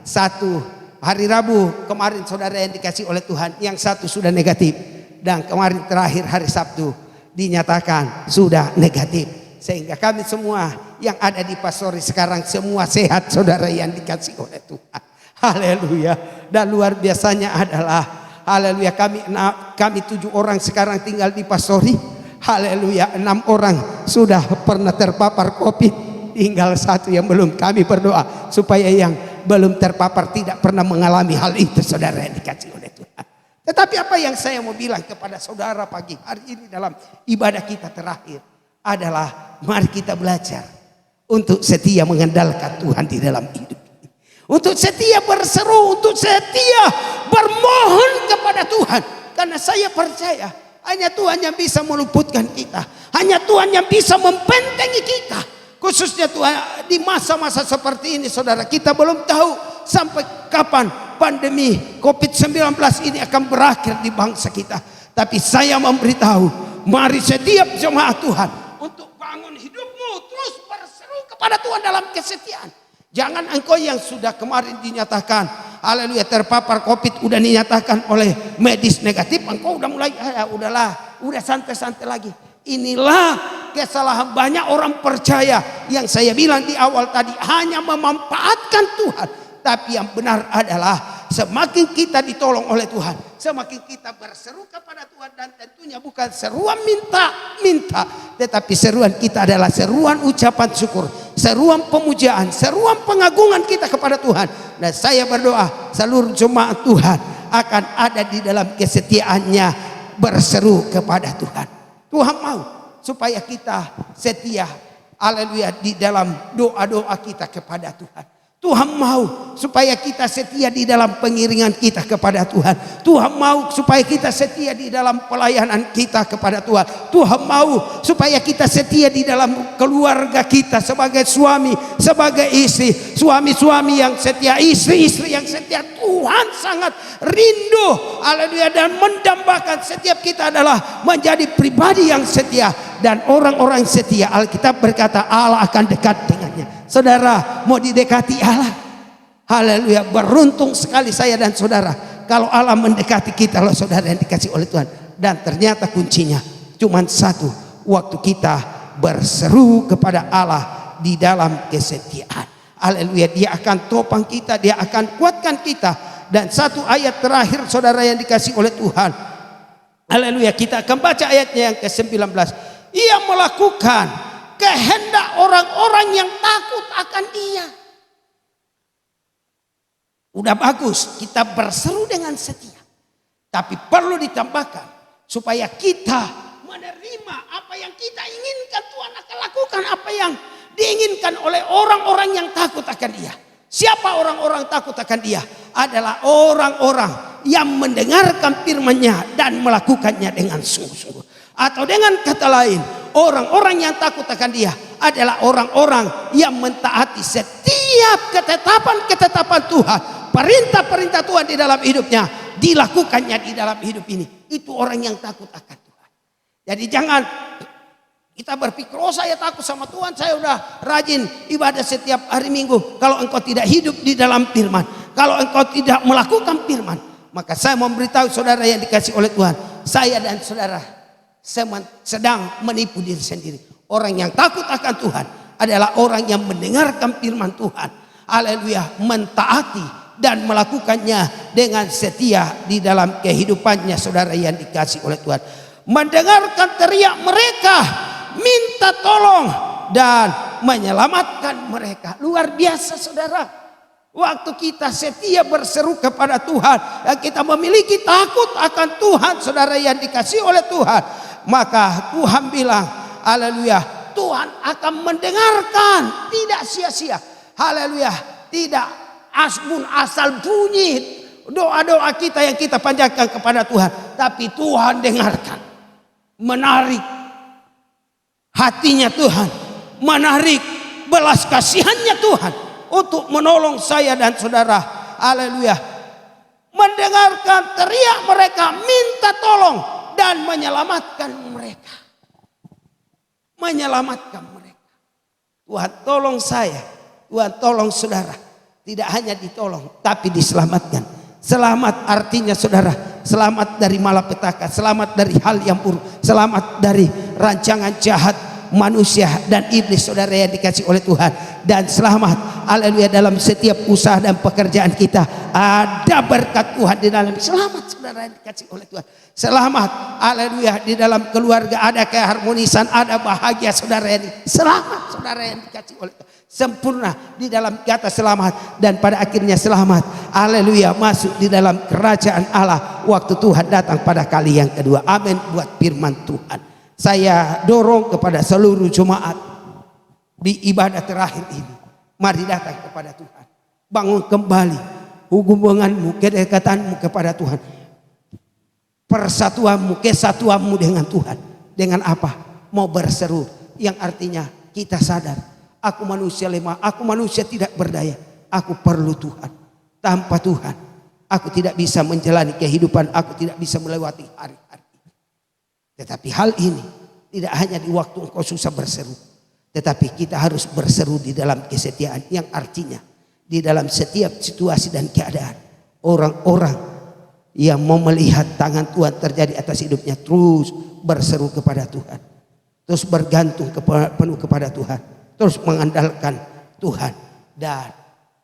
1 hari Rabu kemarin, saudara yang dikasih oleh Tuhan, yang 1 sudah negatif. Dan kemarin terakhir hari Sabtu dinyatakan sudah negatif. Sehingga kami semua yang ada di pastori sekarang semua sehat, saudara yang dikasih oleh Tuhan. Haleluya. Dan luar biasanya adalah, haleluya, kami 7 orang sekarang tinggal di pastori. Haleluya, 6 orang sudah pernah terpapar COVID, tinggal 1 yang belum. Kami berdoa supaya yang belum terpapar tidak pernah mengalami hal itu, saudara yang dikasih oleh Tuhan. Tetapi apa yang saya mau bilang kepada saudara pagi hari ini dalam ibadah kita terakhir adalah mari kita belajar untuk setia mengandalkan Tuhan di dalam hidup ini. Untuk setia berseru, untuk setia bermohon kepada Tuhan. Karena saya percaya hanya Tuhan yang bisa meluputkan kita. Hanya Tuhan yang bisa membentengi kita. Khususnya Tuhan di masa-masa seperti ini, saudara, kita belum tahu sampai kapan pandemi COVID-19 ini akan berakhir di bangsa kita. Tapi saya memberitahu, mari setiap jemaat Tuhan untuk bangun hidupmu terus berseru kepada Tuhan dalam kesetiaan. Jangan engkau yang sudah kemarin dinyatakan haleluya terpapar COVID, udah dinyatakan oleh medis negatif, engkau udah mulai udahlah, udah santai-santai lagi. Inilah kesalahan banyak orang percaya yang saya bilang di awal tadi, hanya memanfaatkan Tuhan. Tapi yang benar adalah semakin kita ditolong oleh Tuhan, semakin kita berseru kepada Tuhan, dan tentunya bukan seruan minta, tetapi seruan kita adalah seruan ucapan syukur, seruan pemujaan, seruan pengagungan kita kepada Tuhan. Dan saya berdoa seluruh jemaat Tuhan akan ada di dalam kesetiaannya berseru kepada Tuhan. Tuhan mau supaya kita setia, haleluya, di dalam doa-doa kita kepada Tuhan. Tuhan mau supaya kita setia di dalam pengiringan kita kepada Tuhan. Tuhan mau supaya kita setia di dalam pelayanan kita kepada Tuhan. Tuhan mau supaya kita setia di dalam keluarga kita sebagai suami, sebagai istri. Suami-suami yang setia, istri-istri yang setia. Tuhan sangat rindu, haleluya, dan mendambakan setiap kita adalah menjadi pribadi yang setia. Dan orang-orang setia, Alkitab berkata Allah akan dekat dengannya. Saudara mau didekati Allah, haleluya, beruntung sekali saya dan saudara kalau Allah mendekati kita loh, saudara yang dikasih oleh Tuhan. Dan ternyata kuncinya cuma satu, waktu kita berseru kepada Allah di dalam kesetiaan. Haleluya, Dia akan topang kita, Dia akan kuatkan kita. Dan satu ayat terakhir saudara yang dikasih oleh Tuhan, haleluya, kita akan baca ayatnya yang ke-19. Ia melakukan kehendak orang-orang yang takut akan Dia. Udah bagus kita berseru dengan setia, tapi perlu ditambahkan supaya kita menerima apa yang kita inginkan. Tuhan akan lakukan apa yang diinginkan oleh orang-orang yang takut akan Dia. Siapa orang-orang takut akan Dia? Adalah orang-orang yang mendengarkan firman-Nya dan melakukannya dengan sungguh-sungguh. Atau dengan kata lain, orang-orang yang takut akan Dia adalah orang-orang yang mentaati setiap ketetapan-ketetapan Tuhan, perintah-perintah Tuhan di dalam hidupnya, dilakukannya di dalam hidup ini. Itu orang yang takut akan Tuhan. Jadi jangan kita berpikir, oh saya takut sama Tuhan, saya udah rajin ibadah setiap hari Minggu. Kalau engkau tidak hidup di dalam firman, kalau engkau tidak melakukan firman, maka saya memberitahu saudara yang dikasih oleh Tuhan, saya dan saudara sedang menipu diri sendiri. Orang yang takut akan Tuhan adalah orang yang mendengarkan firman Tuhan, haleluya, mentaati dan melakukannya dengan setia di dalam kehidupannya, saudara yang dikasih oleh Tuhan. Mendengarkan teriak mereka, minta tolong dan menyelamatkan mereka. Luar biasa saudara. Waktu kita setia berseru kepada Tuhan dan kita memiliki takut akan Tuhan, saudara yang dikasih oleh Tuhan, maka Tuhan bilang, haleluya, Tuhan akan mendengarkan, tidak sia-sia. Haleluya, tidak asal bunyi doa-doa kita yang kita panjatkan kepada Tuhan, tapi Tuhan dengarkan. Menarik hatinya Tuhan, menarik belas kasihannya Tuhan untuk menolong saya dan saudara. Haleluya, mendengarkan teriak mereka, minta tolong dan menyelamatkan mereka. Menyelamatkan mereka. Tuhan tolong saya, Tuhan tolong saudara. Tidak hanya ditolong tapi diselamatkan. Selamat artinya saudara, selamat dari malapetaka, selamat dari hal yang buruk, selamat dari rancangan jahat, manusia dan iblis saudara yang dikasih oleh Tuhan. Dan selamat, haleluya, dalam setiap usaha dan pekerjaan kita ada berkat Tuhan di dalam. Selamat saudara yang dikasih oleh Tuhan. Selamat, haleluya, di dalam keluarga ada keharmonisan, ada bahagia saudara yang selamat saudara yang dikasih oleh Tuhan. Sempurna di dalam kata selamat, dan pada akhirnya selamat, haleluya, masuk di dalam kerajaan Allah waktu Tuhan datang pada kali yang kedua. Amin buat firman Tuhan. Saya dorong kepada seluruh jemaat di ibadah terakhir ini, mari datang kepada Tuhan, bangun kembali hubunganmu, kedekatanmu kepada Tuhan, persatuanmu, kesatuanmu dengan Tuhan. Dengan apa? Mau berseru, yang artinya kita sadar, aku manusia lemah, aku manusia tidak berdaya, aku perlu Tuhan. Tanpa Tuhan aku tidak bisa menjalani kehidupan, aku tidak bisa melewati hari-hari. Tetapi hal ini tidak hanya di waktu engkau susah berseru, tetapi kita harus berseru di dalam kesetiaan, yang artinya di dalam setiap situasi dan keadaan, orang-orang yang mau melihat tangan Tuhan terjadi atas hidupnya terus berseru kepada Tuhan, terus bergantung penuh kepada Tuhan, terus mengandalkan Tuhan. Dan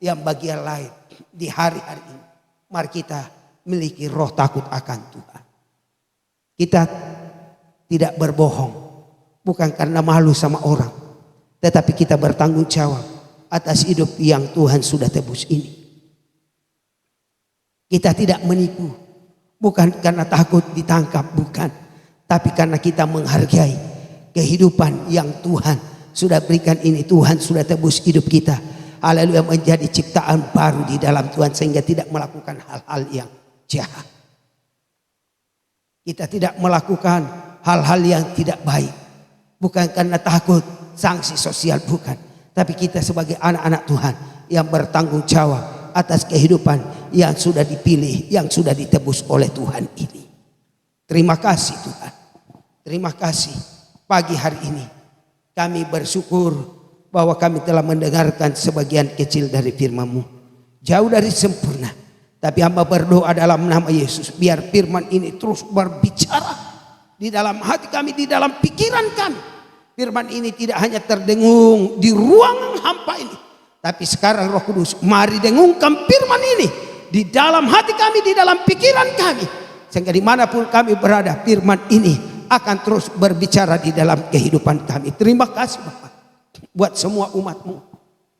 yang bagian lain di hari-hari ini, mari kita miliki roh takut akan Tuhan. Kita tidak berbohong, bukan karena malu sama orang, tetapi kita bertanggung jawab atas hidup yang Tuhan sudah tebus ini. Kita tidak menipu, bukan karena takut ditangkap, bukan, tapi karena kita menghargai kehidupan yang Tuhan sudah berikan ini. Tuhan sudah tebus hidup kita, haleluya, menjadi ciptaan baru di dalam Tuhan, sehingga tidak melakukan hal-hal yang jahat. Kita tidak melakukan hal-hal yang tidak baik, bukan karena takut sanksi sosial, bukan, tapi kita sebagai anak-anak Tuhan yang bertanggung jawab atas kehidupan yang sudah dipilih, yang sudah ditebus oleh Tuhan ini. Terima kasih Tuhan, terima kasih. Pagi hari ini kami bersyukur bahwa kami telah mendengarkan sebagian kecil dari firman-Mu. Jauh dari sempurna, tapi hamba berdoa dalam nama Yesus, biar firman ini terus berbicara di dalam hati kami, di dalam pikiran kami. Firman ini tidak hanya terdengung di ruangan hampa ini, tapi sekarang Roh Kudus, mari dengungkan firman ini di dalam hati kami, di dalam pikiran kami, sehingga dimanapun kami berada, firman ini akan terus berbicara di dalam kehidupan kami. Terima kasih Bapak buat semua umat-Mu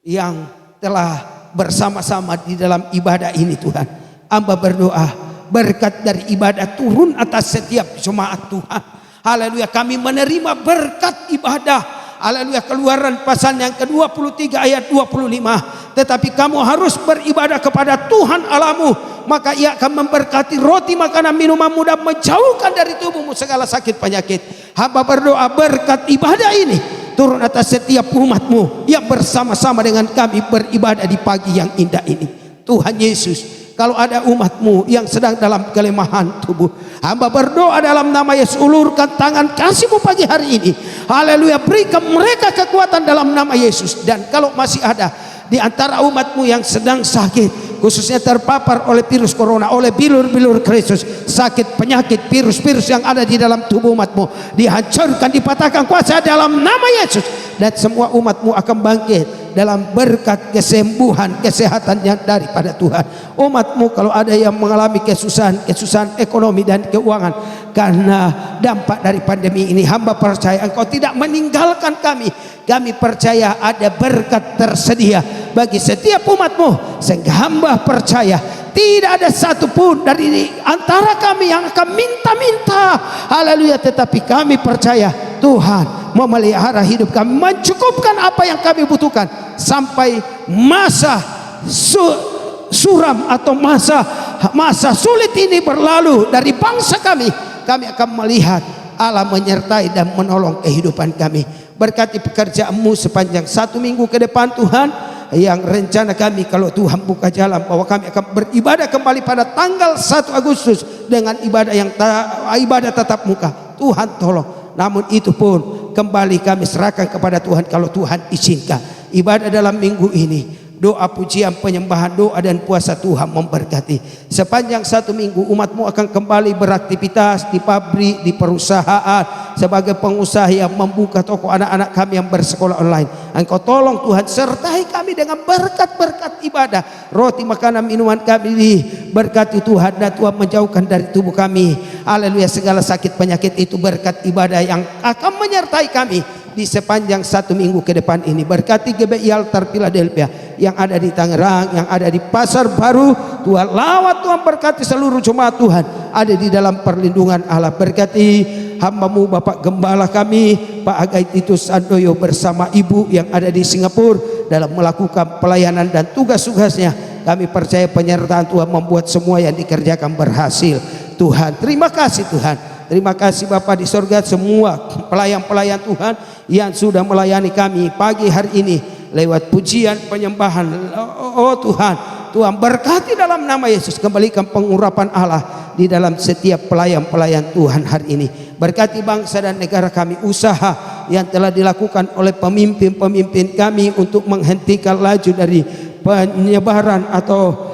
yang telah bersama-sama di dalam ibadah ini. Tuhan, hamba berdoa berkat dari ibadah turun atas setiap jemaat Tuhan. Haleluya, kami menerima berkat ibadah. Haleluya, Keluaran pasal yang ke-23 ayat 25. Tetapi kamu harus beribadah kepada Tuhan Allahmu, maka Ia akan memberkati roti, makanan, minumanmu, dan menjauhkan dari tubuhmu segala sakit penyakit. Hamba berdoa berkat ibadah ini turun atas setiap umat-Mu yang bersama-sama dengan kami beribadah di pagi yang indah ini. Tuhan Yesus, kalau ada umat-Mu yang sedang dalam kelemahan tubuh, hamba berdoa dalam nama Yesus, ulurkan tangan kasih-Mu pagi hari ini. Haleluya, berikan mereka kekuatan dalam nama Yesus. Dan kalau masih ada di antara umat-Mu yang sedang sakit, khususnya terpapar oleh virus corona, oleh bilur-bilur Kristus, sakit, penyakit, virus-virus yang ada di dalam tubuh umat-Mu, dihancurkan, dipatahkan kuasa dalam nama Yesus. Dan semua umat-Mu akan bangkit dalam berkat kesembuhan, kesehatan yang daripada Tuhan. Umat-Mu kalau ada yang mengalami kesusahan ekonomi dan keuangan karena dampak dari pandemi ini, hamba percaya Engkau tidak meninggalkan kami. Kami percaya ada berkat tersedia bagi setiap umat-Mu, sehingga hamba percaya tidak ada satupun dari antara kami yang akan minta-minta. Haleluya, tetapi kami percaya Tuhan memelihara hidup kami, mencukupkan apa yang kami butuhkan sampai masa suram atau masa sulit ini berlalu dari bangsa kami. Kami akan melihat Allah menyertai dan menolong kehidupan kami. Berkati pekerjaan-Mu sepanjang 1 minggu ke depan Tuhan, yang rencana kami kalau Tuhan buka jalan bahwa kami akan beribadah kembali pada tanggal 1 Agustus dengan ibadah tatap muka. Tuhan tolong. Namun itu pun kembali kami serahkan kepada Tuhan kalau Tuhan izinkan. Ibadah dalam minggu ini doa pujian penyembahan, doa dan puasa Tuhan memberkati. Sepanjang 1 minggu umatmu akan kembali beraktivitas di pabrik, di perusahaan, sebagai pengusaha yang membuka toko anak-anak kami yang bersekolah online. Engkau tolong Tuhan, sertai kami dengan berkat-berkat ibadah. Roti, makanan, minuman kami diberkati Tuhan, dan Tuhan menjauhkan dari tubuh kami, haleluya, segala sakit penyakit itu. Berkat ibadah yang akan menyertai kami di sepanjang 1 minggu ke depan ini. Berkati GBI Altar Philadelphia yang ada di Tangerang, yang ada di Pasar Baru. Tuhan lawat, Tuhan berkati seluruh jemaat Tuhan ada di dalam perlindungan Allah. Berkati hamba-Mu Bapak Gembala kami Pak Agai Titus Sandoyo bersama Ibu yang ada di Singapura dalam melakukan pelayanan dan tugas-tugasnya. Kami percaya penyertaan Tuhan membuat semua yang dikerjakan berhasil. Tuhan, terima kasih Tuhan. Terima kasih Bapa di sorga, semua pelayan-pelayan Tuhan yang sudah melayani kami pagi hari ini lewat pujian penyembahan. Oh Tuhan, Tuhan berkati dalam nama Yesus, kembalikan pengurapan Allah di dalam setiap pelayan-pelayan Tuhan hari ini. Berkati bangsa dan negara kami, usaha yang telah dilakukan oleh pemimpin-pemimpin kami untuk menghentikan laju dari penyebaran atau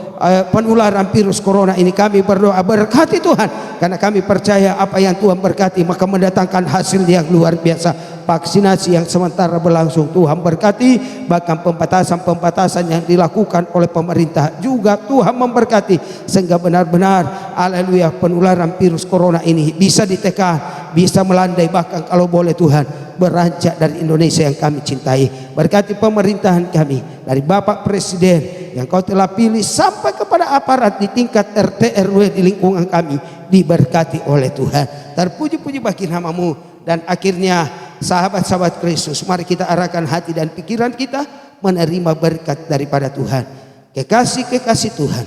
penularan virus corona ini. Kami berdoa, berkati Tuhan, karena kami percaya apa yang Tuhan berkati maka mendatangkan hasil yang luar biasa. Vaksinasi yang sementara berlangsung, Tuhan berkati. Bahkan pembatasan-pembatasan yang dilakukan oleh pemerintah juga Tuhan memberkati, sehingga benar-benar haleluya penularan virus corona ini bisa ditekan, bisa melandai, bahkan kalau boleh Tuhan beranjak dari Indonesia yang kami cintai. Berkati pemerintahan kami, dari Bapak Presiden yang Kau telah pilih sampai kepada aparat di tingkat RT RW di lingkungan kami, diberkati oleh Tuhan. Terpuji-puji bagi nama-Mu. Dan akhirnya sahabat-sahabat Kristus, mari kita arahkan hati dan pikiran kita menerima berkat daripada Tuhan. Kekasih-kekasih Tuhan,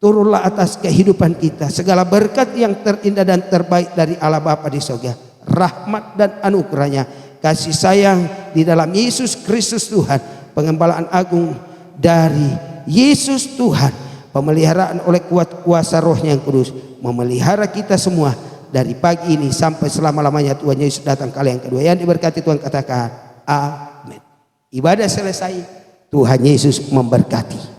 turunlah atas kehidupan kita segala berkat yang terindah dan terbaik dari Allah Bapa di sorga. Rahmat dan anugerahnya, kasih sayang di dalam Yesus Kristus Tuhan, pengembalaan agung dari Yesus Tuhan, pemeliharaan oleh kuat kuasa Rohnya yang kudus, memelihara kita semua dari pagi ini sampai selama-lamanya. Tuhan Yesus datang kali yang kedua. Yang diberkati Tuhan katakan amin. Ibadah selesai, Tuhan Yesus memberkati.